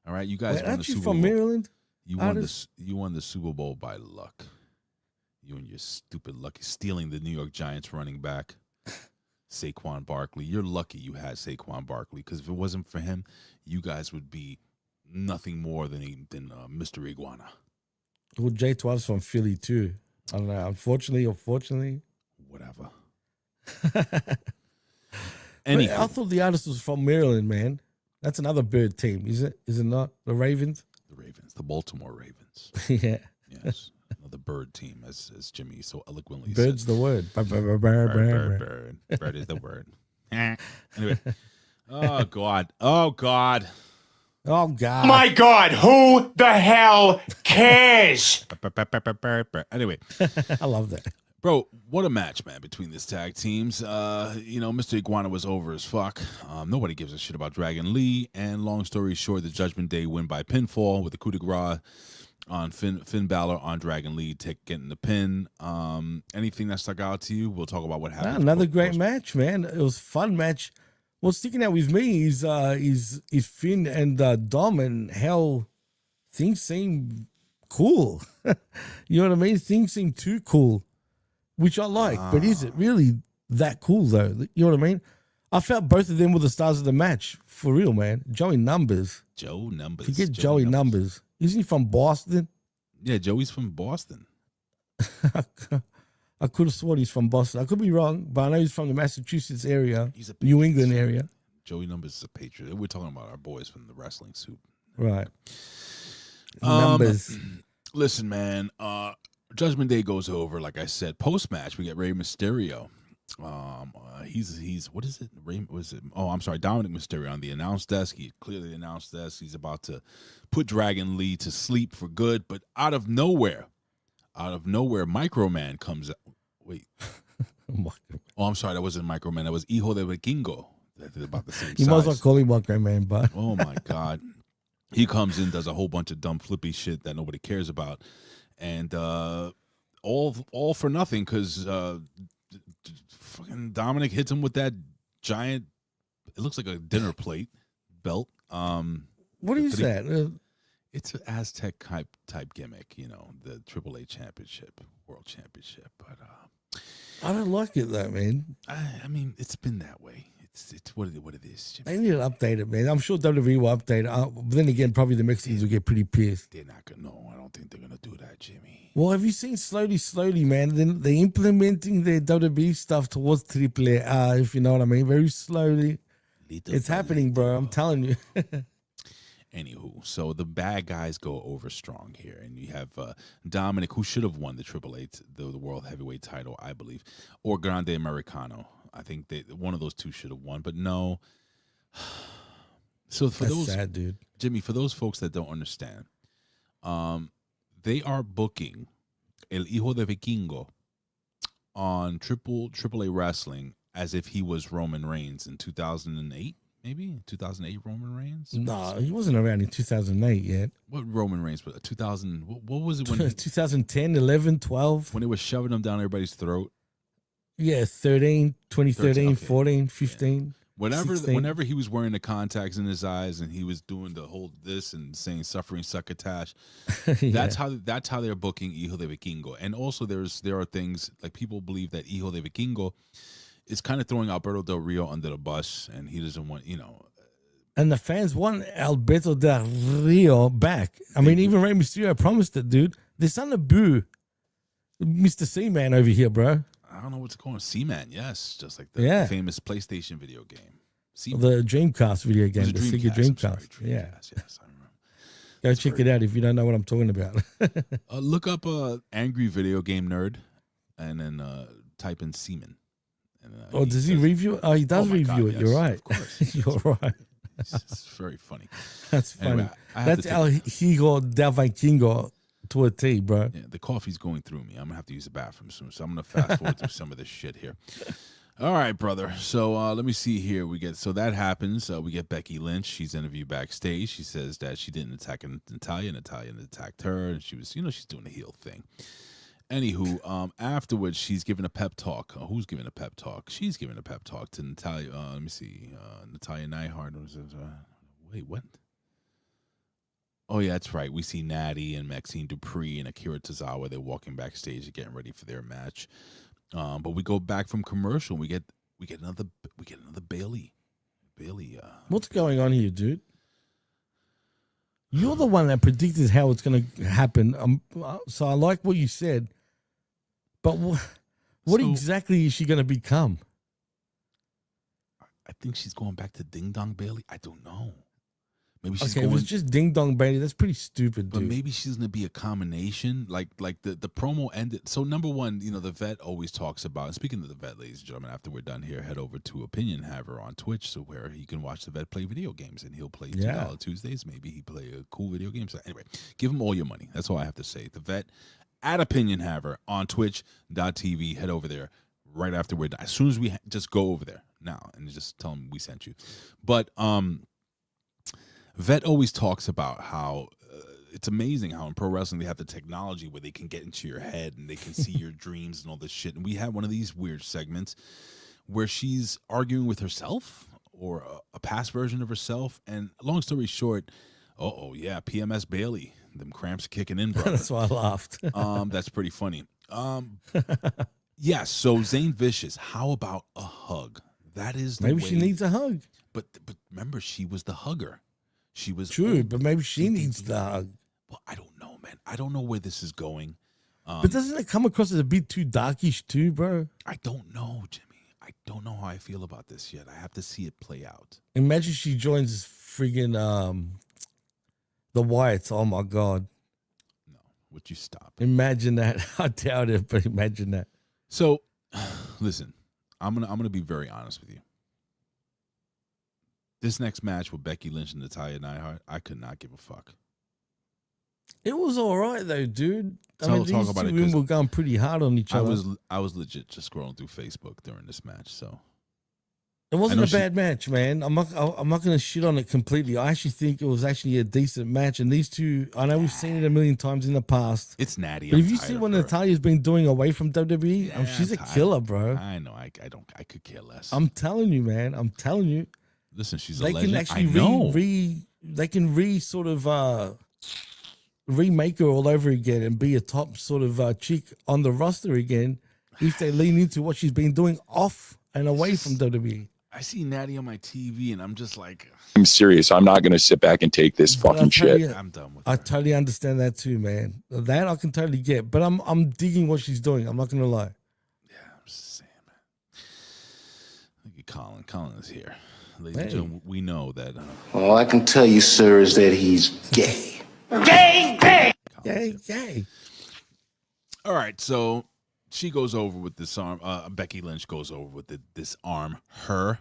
B: All right, you guys
C: Wait,
B: won the
C: aren't you
B: Super
C: from
B: Bowl.
C: Maryland?
B: You won the Super Bowl by luck. You and your stupid lucky stealing the New York Giants running back, Saquon Barkley. You're lucky you had Saquon Barkley, because if it wasn't for him, you guys would be nothing more than Mr. Iguana.
C: Well, Jay Twice from Philly too. I don't know. Unfortunately or fortunately.
B: Whatever.
C: But I thought the artist was from Maryland, man. That's another bird team, is it? Is it not? The Ravens?
B: The Ravens, the Baltimore Ravens.
C: Yeah.
B: Yes. Another bird team, as Jimmy so eloquently
C: Bird's
B: said.
C: the word.
B: Bird. Bird is the word. Anyway. Oh, God. Oh, God.
C: Oh, God.
D: My God, who the hell cares?
B: Anyway.
C: I love that.
B: Bro, what a match, man, between these tag teams. Mr. Iguana was over as fuck. Nobody gives a shit about Dragon Lee. And long story short, the Judgment Day win by pinfall with the coup de grace on Finn Balor on Dragon Lee getting the pin. Anything that stuck out to you? We'll talk about what happened.
C: Another great match, man. It was a fun match. What's sticking out with me is Finn and Dom, and how things seem cool. You know what I mean? Things seem too cool, which I like. But is it really that cool, though? You know what I mean? I felt both of them were the stars of the match. For real, man. Joey Numbers.
B: Joe Numbers.
C: Forget Joey Numbers. Isn't he from Boston?
B: Yeah, Joey's from Boston.
C: I could have sworn he's from Boston. I could be wrong, but I know he's from the Massachusetts area,
B: He's a
C: New England area.
B: Joey Numbers is a patriot. We're talking about our boys from the wrestling suit.
C: Right. Numbers.
B: Listen, man. Judgment Day goes over, like I said. Post match, we get Rey Mysterio. He's what is it? Dominic Mysterio on the announce desk. He clearly announced this. He's about to put Dragon Lee to sleep for good, but out of nowhere, Micro Man comes out. Wait. Oh, I'm sorry, that wasn't Micro Man. That was Hijo de Vikingo. They're about the same
C: You
B: size.
C: might as well call him Micro Man, but
B: Oh my God. He comes in, does a whole bunch of dumb flippy shit that nobody cares about. And all for nothing because fucking Dominic hits him with that giant. It looks like a dinner plate belt.
C: What is that?
B: It's an Aztec type gimmick, the AAA Championship, World Championship. But
C: I don't like it though, man.
B: I mean, it's been that way. It's what it is. Jimmy.
C: They need to update it, man. I'm sure WWE will update it. But then again, probably the Mexicans will get pretty pissed.
B: They're not gonna. No, I don't think they're gonna do that, Jimmy.
C: Well, have you seen slowly, man? Then they're implementing their WWE stuff towards AAA, if you know what I mean. Very slowly. It's happening, bro. I'm telling you.
B: Anywho, so the bad guys go over strong here, and you have Dominic, who should have won the AAA, the World Heavyweight title, I believe, or Grande Americano. I think one of those two should have won, but no. So for
C: That's sad, dude.
B: Jimmy, for those folks that don't understand, they are booking El Hijo de Vikingo on AAA Wrestling as if he was Roman Reigns in 2008. Maybe 2008 Roman Reigns?
C: No, he wasn't around in 2008 yet.
B: What Roman Reigns? 2000? What was it when?
C: 2010, 11, 12.
B: When they were shoving him down everybody's throat.
C: Yeah, 13, 2013, okay. 14, 15.
B: Yeah. Whenever
C: 16.
B: Whenever he was wearing the contacts in his eyes and he was doing the whole this and saying suffering succotash,
C: Yeah.
B: that's how they're booking Hijo de Vikingo. And also there are things like people believe that Hijo de Vikingo is kind of throwing Alberto Del Rio under the bus, and he doesn't want,
C: And the fans want Alberto Del Rio back. I mean, even Rey Mysterio promised it, dude. They're starting to boo Mr. C-Man over here, bro.
B: I don't know what's going on. C-Man, yes. Just like the famous PlayStation video game. C-Man.
C: The Dreamcast video game, the Sega Dreamcast.
B: Dreamcast. Yes, I remember.
C: Go check it out if you don't know what I'm talking about.
B: Look up Angry Video Game Nerd and then type in Seaman. And,
C: does he review it? Oh, he does review it.
B: Yes,
C: You're right.
B: Of course.
C: You're right.
B: It's very funny.
C: That's funny.
B: Anyway,
C: That's El Hijo del Vikingo to a T, bro.
B: Yeah, the coffee's going through me. I'm going to have to use the bathroom soon, so I'm going to fast forward through some of this shit here. All right, brother. So let me see here. So that happens. We get Becky Lynch. She's interviewed backstage. She says that she didn't attack Natalya. Natalya attacked her, and she was, she's doing the heel thing. Anywho, afterwards, she's giving a pep talk. Who's giving a pep talk? She's giving a pep talk to Natalya. Let me see. Natalya Neidhart. Wait, what? Oh, yeah, that's right. We see Natty and Maxine Dupree and Akira Tozawa. They're walking backstage, getting ready for their match. But we go back from commercial. We get another Bailey.
C: What's going on here, dude? You're the one that predicted how it's going to happen. So I like what you said. But what exactly is she going to become?
B: I think she's going back to Ding Dong Bailey. I don't know. Maybe she's
C: it was just Ding Dong Bailey. That's pretty stupid, dude.
B: But maybe she's going to be a combination. Like the promo ended. So number one, the vet always talks about, and speaking of the vet, ladies and gentlemen, after we're done here, head over to Opinion Haver on Twitch, so where he can watch the vet play video games, and he'll play $2 Tuesdays. Maybe he play a cool video game. So anyway, give him all your money. That's all I have to say. The vet at Opinion Haver on twitch.tv. Head over there right after we're done. As soon as we just go over there now and just tell him we sent you. But Vet always talks about how it's amazing how in pro wrestling they have the technology where they can get into your head and they can see your dreams and all this shit. And we had one of these weird segments where she's arguing with herself or a past version of herself. And long story short, PMS Bailey, them cramps kicking in, brother.
C: That's why I laughed.
B: That's pretty funny. Yes, so Zane Vicious, how about a hug? That is the
C: maybe
B: way.
C: she needs a hug.
B: But remember, she was the hugger. She was
C: true, but maybe she needs the hug.
B: Well, I don't know, man. I don't know where this is going.
C: But doesn't it come across as a bit too darkish too, bro?
B: I don't know, Jimmy. I don't know how I feel about this yet. I have to see it play out.
C: Imagine she joins this friggin' the Wyatts. Oh my God.
B: No, would you stop?
C: Imagine that. I doubt it, but imagine that.
B: So, listen, I'm gonna be very honest with you. This next match with Becky Lynch and Natalya Neidhart, I could not give a fuck.
C: It was all right though, dude.
B: Talk about it,
C: women were going pretty hard on each other.
B: I was legit just scrolling through Facebook during this match. So,
C: It wasn't
B: know
C: a bad match, man. I'm not going to shit on it completely. I actually think it was actually a decent match. And these two, I know we've seen it a million times in the past.
B: It's natty.
C: But
B: I'm
C: if you
B: tired
C: see
B: of
C: what
B: her.
C: Natalya's been doing away from WWE,
B: Yeah,
C: she's
B: I'm
C: a
B: tired.
C: killer, bro.
B: I know. I could care less.
C: I'm telling you, man. I'm telling you.
B: Listen, she's a
C: They
B: legend.
C: can actually
B: I know.
C: they can remake her all over again and be a top sort of chick on the roster again if they lean into what she's been doing off and away from WWE.
B: I see Natty on my TV, and I'm just like,
G: I'm serious. I'm not going to sit back and take this
C: But I'll
G: fucking
C: tell
G: shit.
C: you,
B: I'm done with
C: I
B: her.
C: totally understand that too, man. That I can totally get. But I'm digging what she's doing. I'm not gonna lie.
B: Yeah, I'm just saying, man. Look at Colin. Colin is here. Ladies and
C: Hey.
B: gentlemen, we know that.
H: All I can tell you, sir, is that he's gay.
C: Yay,
B: Colin's here.
C: yay.
B: All right, so she goes over with this arm. Becky Lynch goes over with this arm. Her.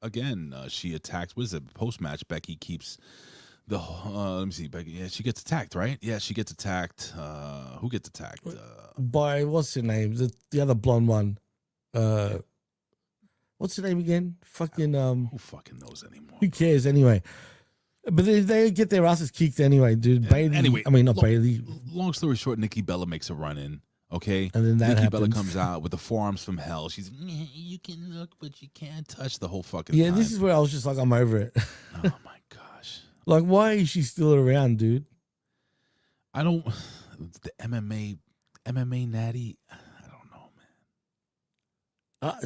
B: Again, she attacks. What is it? Post match, Becky keeps the. Let me see, Becky. Yeah, she gets attacked, right? Yeah, she gets attacked. Who gets attacked?
C: By what's her name? The other blonde one. What's her name again? Fucking
B: Who fucking knows anymore?
C: Who cares anyway? But they get their asses kicked anyway, dude. Bailey.
B: Anyway,
C: I mean not
B: long-
C: Bailey.
B: Long story short, Nikki Bella makes a run in. Okay,
C: And then that
B: Nikki Bella
C: happens.
B: comes out with the forearms from hell. She's you can look, but you can't touch the whole fucking.
C: Yeah,
B: time.
C: this is where I was just like, I'm over it.
B: Oh my gosh.
C: Like, why is she still around, dude?
B: I don't. The MMA natty. I don't know,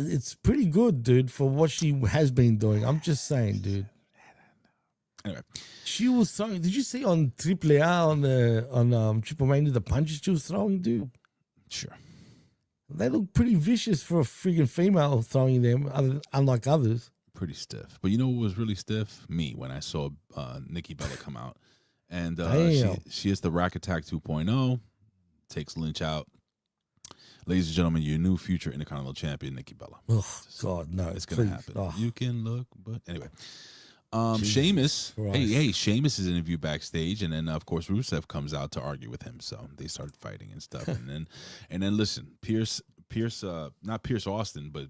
B: man.
C: It's pretty good, dude, for what she has been doing. I'm just saying, dude.
B: Anyway,
C: She was throwing. Did you see on Triple A on Triple Mania the punches she was throwing, dude?
B: sure.
C: They look pretty vicious for a freaking female throwing them, unlike others.
B: Pretty stiff. But you know what was really stiff? Me, when I saw Nikki Bella come out. And
C: Damn.
B: she is the Rack Attack 2.0, takes Lynch out. Ladies and gentlemen, your new future Intercontinental Champion, Nikki Bella.
C: Oh God, no!
B: It's going to
C: please.
B: happen.
C: Oh,
B: You can look, but anyway.
C: Jesus
B: Sheamus,
C: Christ.
B: hey, Sheamus is interviewed backstage, and then of course Rusev comes out to argue with him. So they start fighting and stuff, and then listen, Pierce, not Pierce Austin, but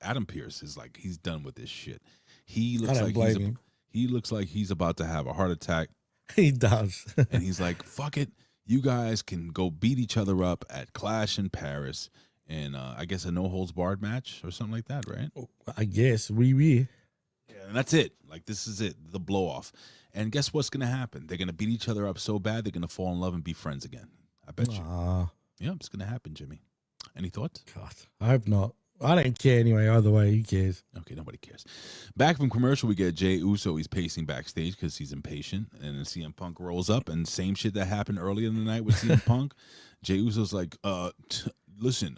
B: Adam Pierce is like he's done with this shit. He looks
C: I don't
B: like
C: blame him.
B: he looks like he's about to have a heart attack,
C: He does.
B: and he's like, "Fuck it, you guys can go beat each other up at Clash in Paris." And I guess a no holds barred match or something like that, right?
C: I guess we.
B: And that's it. Like, this is it, the blow off. And guess what's going to happen? They're going to beat each other up so bad, they're going to fall in love and be friends again. I bet you. Yeah, it's going to happen, Jimmy. Any thoughts?
C: God, I hope not. I don't care anyway. Either way, who cares?
B: Okay, nobody cares. Back from commercial, we get Jey Uso. He's pacing backstage because he's impatient. And then CM Punk rolls up, and same shit that happened earlier in the night with CM Punk. Jey Uso's like, listen,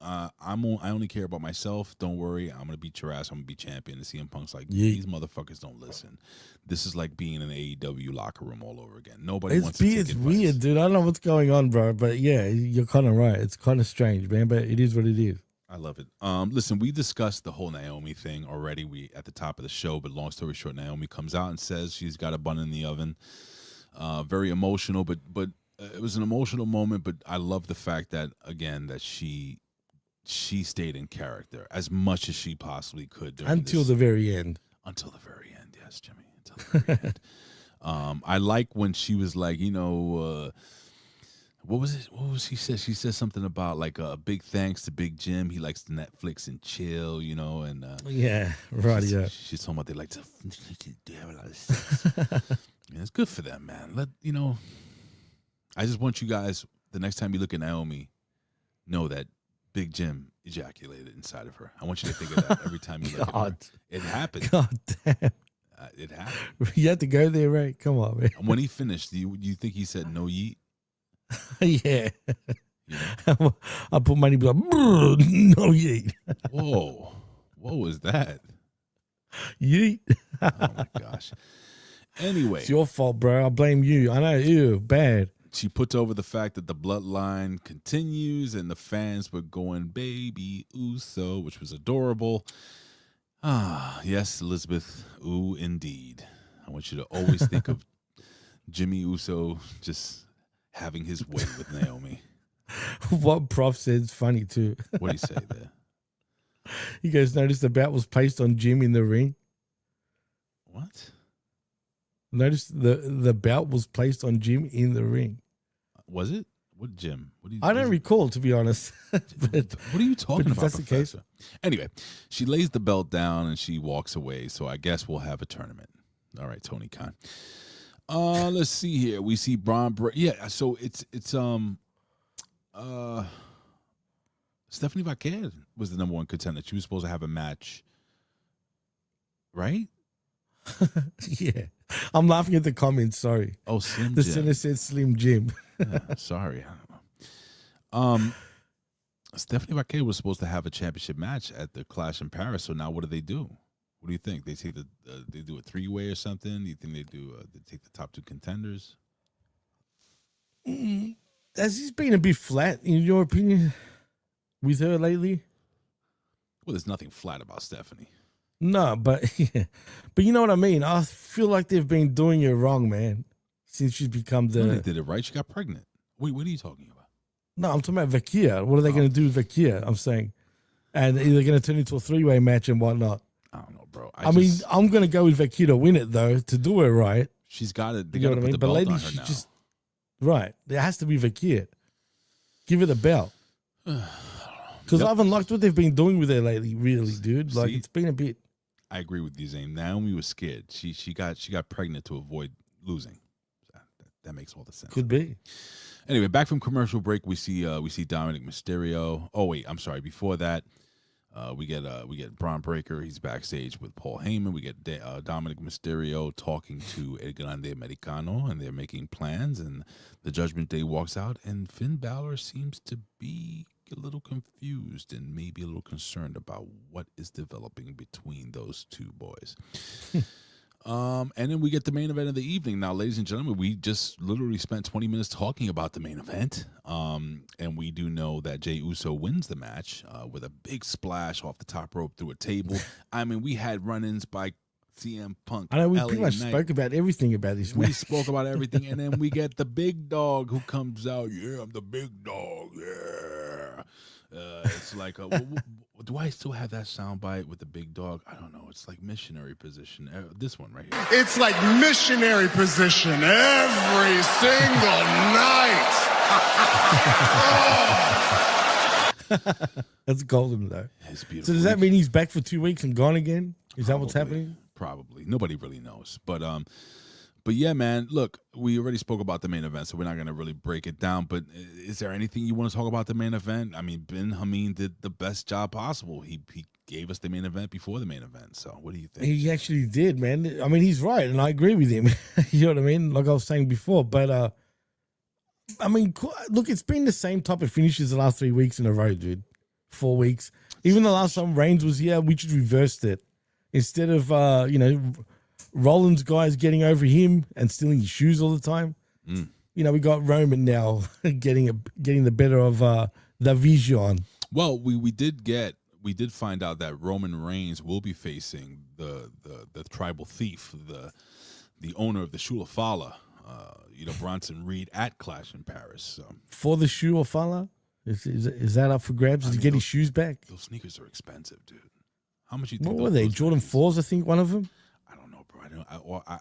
B: I only care about myself. Don't worry, I'm gonna beat your ass. I'm gonna be champion. And CM Punk's like, these motherfuckers don't listen. This is like being in an AEW locker room all over again. Nobody wants to take
C: It's
B: advice.
C: weird, dude. I don't know what's going on, bro. But yeah, you're kind of right. It's kind of strange, man. But it is what it is.
B: I love it. Listen, we discussed the whole Naomi thing already. We at the top of the show, but long story short, Naomi comes out and says she's got a bun in the oven. Very emotional, but it was an emotional moment. But I love the fact that again that she stayed in character as much as she possibly could during
C: Until
B: this,
C: the very end.
B: Until the very end, yes, Jimmy. Until the very end. I like when she was like, what was it? What was she said? She said something about like a big thanks to Big Jim. He likes to Netflix and chill, and
C: Yeah, right. Yeah.
B: she's talking about they like to have a lot of sex. Yeah, it's good for them, man. I just want you guys the next time you look at Naomi, know that Big Jim ejaculated inside of her. I want you to think of that every time you look at her.
C: God.
B: It happened.
C: God damn.
B: It happened.
C: You had to go there, right? Come on, man.
B: And when he finished, do you think he said no yeet?
C: Yeah.
B: You know?
C: I put money, be like, no yeet.
B: Whoa. What was that?
C: Yeet.
B: Oh my gosh. Anyway,
C: It's your fault, bro. I blame you. I know, ew, bad.
B: she puts over the fact that the bloodline continues and the fans were going baby Uso, which was adorable. Ah, yes, Elizabeth. Ooh, indeed. I want you to always think of Jimmy Uso just having his way with Naomi.
C: What Prof said is funny too.
B: What do you say there?
C: You guys noticed the belt was placed on Jim in the ring?
B: What?
C: Notice the belt was placed on Jim in the ring.
B: Was it? What Jim? What do you?
C: I don't recall, to be honest. But
B: what are you talking
C: if
B: about,
C: that's the case-
B: Professor? Anyway, she lays the belt down and she walks away. So I guess we'll have a tournament. All right, Tony Khan. Let's see here. We see Braun. Yeah. So it's Stephanie Vaquer was the number one contender. She was supposed to have a match, right?
C: yeah. I'm laughing at the comments, sorry.
B: Oh, Slim
C: The
B: Jim.
C: center said Slim Jim.
B: Yeah, sorry. I don't know. Stephanie Vaquer was supposed to have a championship match at the Clash in Paris. So now what do? What do you think? They take they do a 3-way or something? Do you think they take the top 2 contenders?
C: Has this been a bit flat, in your opinion, with her lately?
B: Well, there's nothing flat about Stephanie.
C: No, but but you know what I mean. I feel like they've been doing it wrong, man. Since she's become the.
B: No, they did it right. She got pregnant. Wait, what are you talking about?
C: No, I'm talking about Vaquer. What are they going to do with Vaquer? I'm saying, and they're going to turn into a 3-way match and whatnot.
B: I don't know, bro.
C: I mean, I'm going to go with Vaquer to win it though, to do it right.
B: She's got it. They
C: You
B: got
C: know
B: to
C: what
B: put
C: I
B: the
C: mean?
B: belt
C: But
B: on
C: lady,
B: her
C: she
B: now.
C: just right. There has to be Vaquer. Give her the belt. Because I haven't liked what they've been doing with her lately, really, dude. Like
B: See?
C: it's been a bit.
B: I agree with you, Zane. Naomi was scared. She got pregnant to avoid losing. That makes all the sense.
C: Could be.
B: Anyway, back from commercial break, we see Dominic Mysterio. Oh wait, I'm sorry. Before that, we get Braun Breaker. He's backstage with Paul Heyman. We get Dominic Mysterio talking to El Grande Americano, and they're making plans. And the Judgment Day walks out, and Finn Balor seems to be a little confused and maybe a little concerned about what is developing between those two boys. And then we get the main event of the evening. Now, ladies and gentlemen, we just literally spent 20 minutes talking about the main event. And we do know that Jey Uso wins the match with a big splash off the top rope through a table. I mean, we had run-ins by CM Punk.
C: I know we
B: LA
C: pretty much
B: Knight.
C: spoke about everything about this
B: We
C: match.
B: spoke about everything, and then we get the big dog who comes out. Yeah, I'm the big dog. Yeah. It's like, do I still have that soundbite with the big dog? I don't know. It's like missionary position. This one right here.
A: It's like missionary position every single night.
C: That's golden though.
B: It's beautiful.
C: So does that mean he's back for 2 weeks and gone again? Is that what's happening?
B: Probably. Nobody really knows. But yeah, man, look, we already spoke about the main event, so we're not going to really break it down. But is there anything you want to talk about the main event? I mean, Ben Hamin did the best job possible. He gave us the main event before the main event. So what do you think?
C: He actually did, man. I mean, he's right, and I agree with him. You know what I mean? Like I was saying before. But, I mean, look, it's been the same type of finishes the last 3 weeks in a row, dude. 4 weeks. Even the last time Reigns was here, we just reversed it. Instead of, Rollins guys getting over him and stealing his shoes all the time. You know, we got Roman now getting the better of the Vision.
B: Well, we did find out that Roman Reigns will be facing the tribal thief, the owner of the Shula Fala, Bronson Reed at Clash in Paris. So.
C: For the shoe or Fala? Is that up for grabs to get his shoes back?
B: Those sneakers are expensive, dude. How much you think?
C: What were they? Jordan 4s, I think, one of them?
B: I don't know, bro.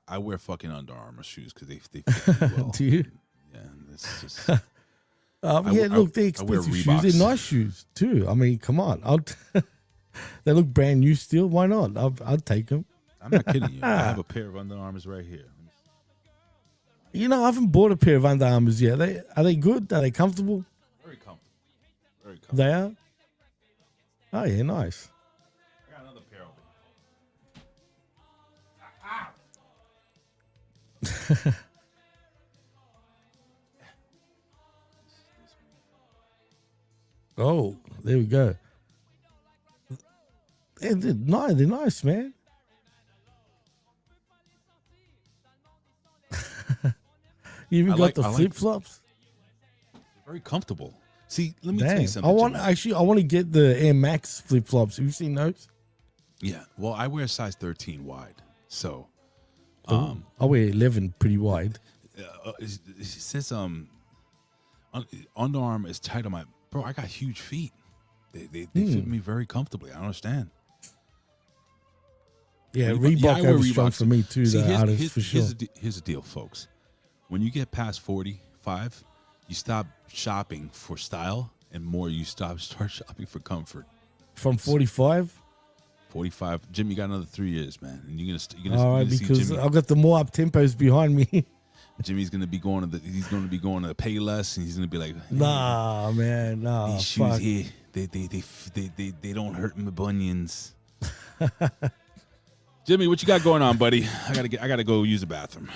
B: I wear fucking Under Armour shoes because they fit me well.
C: Do you?
B: Yeah, it's just.
C: Look, they're expensive shoes. They're nice shoes too. I mean, come on. They look brand new still. Why not? I'll take them.
B: I'm not kidding you. I have a pair of Under Armours right here.
C: You know, I haven't bought a pair of Under Armours yet. Are they good? Are they comfortable?
B: Very comfortable. Very comfortable.
C: They are? Oh, yeah, nice.
B: I got another pair over here.
C: Oh, there we go. They're nice, man. You even got the flip flops?
B: Very comfortable. See, let me tell you something.
C: I want to get the Air Max flip flops. Have you seen those?
B: Yeah. Well, I wear a size 13 wide, so
C: I wear 11 pretty wide.
B: it says Under Armour is tight on my bro. I got huge feet. They fit me very comfortably. I don't understand.
C: Yeah,
B: Reebok-
C: Reebok
B: I wear
C: overstrong
B: Reeboks.
C: for me too,
B: See,
C: the artist, for sure.
B: here's the deal, folks. When you get past 45, you stop shopping for style and more you start shopping for comfort.
C: From 45?
B: 45. Jim, you got another 3 years, man. And you're gonna
C: All right,
B: see
C: because
B: Jimmy.
C: I've got the more up tempos behind me.
B: Jimmy's gonna be going to pay less, and he's gonna be like,
C: Nah, man, nah.
B: these shoes
C: Fuck.
B: here, they don't hurt my bunions. Jimmy, what you got going on, buddy? I gotta go use the bathroom.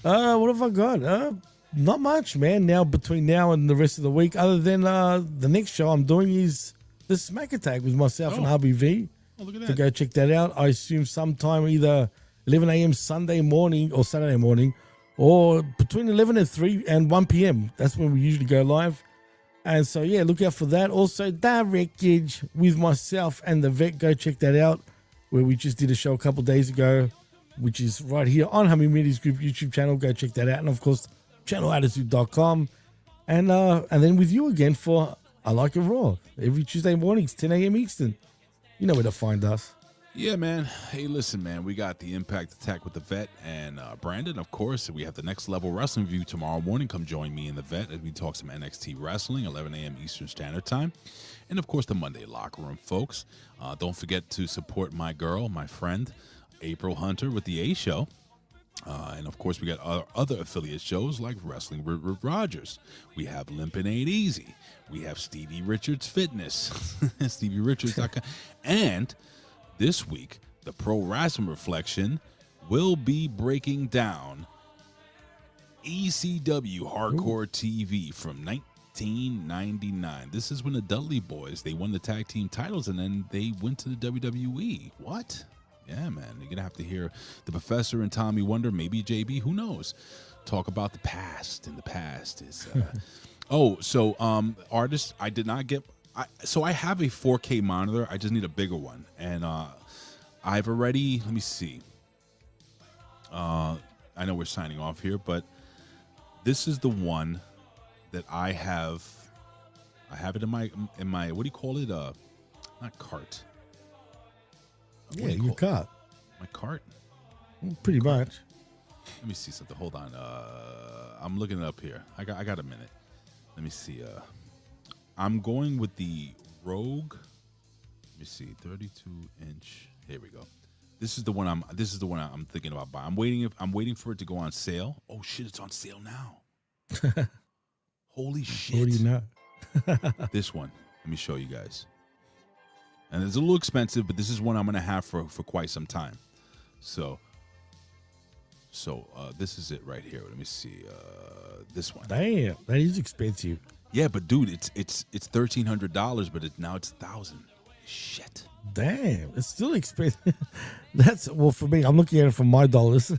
C: What have I got? Not much, man. Now between now and the rest of the week, other than the next show I'm doing is the Smack Attack with myself and RBV.
B: Oh, look at
C: To
B: that.
C: go check that out. I assume sometime either 11 a.m. Sunday morning or Saturday morning, or between 11 and 3 and 1 p.m. That's when we usually go live. And so, yeah, look out for that. Also, Directage with myself and the Vet. Go check that out, where we just did a show a couple days ago, which is right here on Hamin Media Group YouTube channel. Go check that out. And, of course, channelattitude.com. And then with you again for I Like It Raw every Tuesday mornings, 10 a.m. Eastern. You know where to find us.
B: Yeah, man. Hey, listen, man. We got the Impact Attack with the Vet and Brandon, of course. We have the Next Level Wrestling Review tomorrow morning. Come join me and the Vet as we talk some NXT wrestling, 11 a.m. Eastern Standard Time. And, of course, the Monday Locker Room, folks. Don't forget to support my girl, my friend, April Hunter with the A Show. And, of course, we got other affiliate shows like Wrestling with Rogers. We have Limpin' Ain't Easy. We have Stevie Richards Fitness, StevieRichards.com. And this week, the Pro Wrestling Reflection will be breaking down ECW Hardcore TV from 1999. This is when the Dudley Boys, they won the tag team titles and then they went to the WWE. What? Yeah, man. You're going to have to hear the Professor and Tommy Wonder, maybe JB, who knows, talk about the past. And the past is... artists, I did not get... So I have a 4K monitor. I just need a bigger one. And I've already... Let me see. I know we're signing off here, but this is the one that I have... I have it in my what do you call it? Not cart.
C: Yeah, your cart.
B: My cart?
C: Pretty much.
B: Let me see something. Hold on. I'm looking it up here. I got a minute. Let me see. I'm going with the Rogue. Let me see. 32-inch. Here we go. This is the one I'm thinking about buying. I'm waiting for it to go on sale. Oh shit, it's on sale now. Holy shit.
C: What do you know?
B: This one. Let me show you guys. And it's a little expensive, but this is one I'm going to have for quite some time. So this is it right here. Let me see. This one.
C: Damn, that is expensive.
B: Yeah, but dude, it's $1,300, but now it's $1,000. Shit.
C: Damn, it's still expensive. For me, I'm looking at it from my dollars.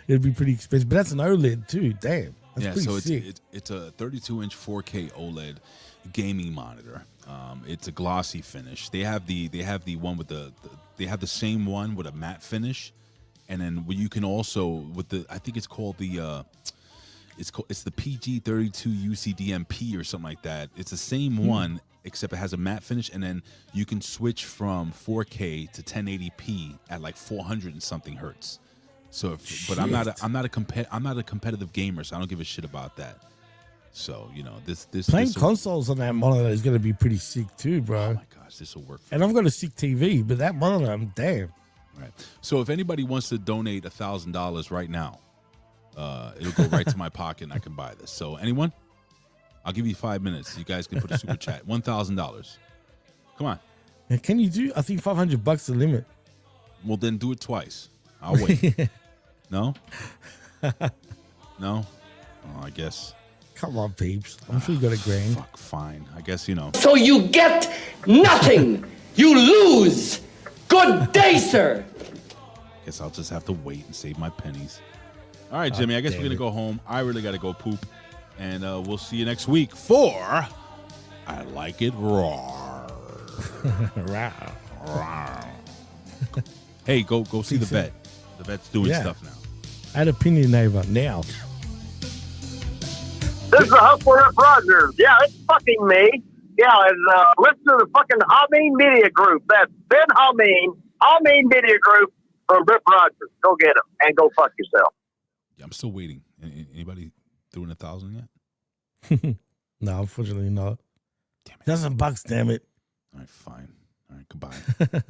C: It'd be pretty expensive, but that's an OLED too. Damn, that's pretty sick.
B: It's a 32-inch 4K OLED gaming monitor. It's a glossy finish. They have the one with they have the same one with a matte finish, and then you can also with the I think it's called the it's the PG32 UCDMP or something like that. It's the same one except it has a matte finish, and then you can switch from 4K to 1080p at like 400 and something hertz. So, but I'm not a competitive gamer, so I don't give a shit about that. So, you know, this
C: playing consoles on that monitor is going to be pretty sick too, bro.
B: Oh my gosh, this will work.
C: And I've got a sick TV, but that monitor, I'm damn.
B: Right. So, if anybody wants to donate $1,000 right now, it'll go right to my pocket, and I can buy this. So, anyone, I'll give you 5 minutes. You guys can put a super chat. $1,000. Come on.
C: And can you do? I think $500 the limit.
B: Well, then do it twice. I'll wait. No. No. Oh, I guess.
C: Come on, peeps. I'm sure you got a grand.
B: Fuck, fine. I guess, you know.
I: So you get nothing. You lose. Good day, sir.
B: Guess I'll just have to wait and save my pennies. All right, Jimmy, I guess we're going to go home. I really got to go poop. And we'll see you next week for I Like It Raw. Hey, go see the vet. The vet's doing stuff now.
C: Add opinion neighbor now.
D: This is the Hustler Rip Rogers. Yeah, it's fucking me.
J: Yeah, and listen to the fucking Hamin Media Group. That's Ben Hamin Media Group from Rip Rogers. Go get him and go fuck yourself.
B: Yeah, I'm still waiting. Anybody doing 1,000 yet?
C: No, unfortunately not.
B: Damn it.
C: $1,000, damn it.
B: All right, fine. All right, goodbye.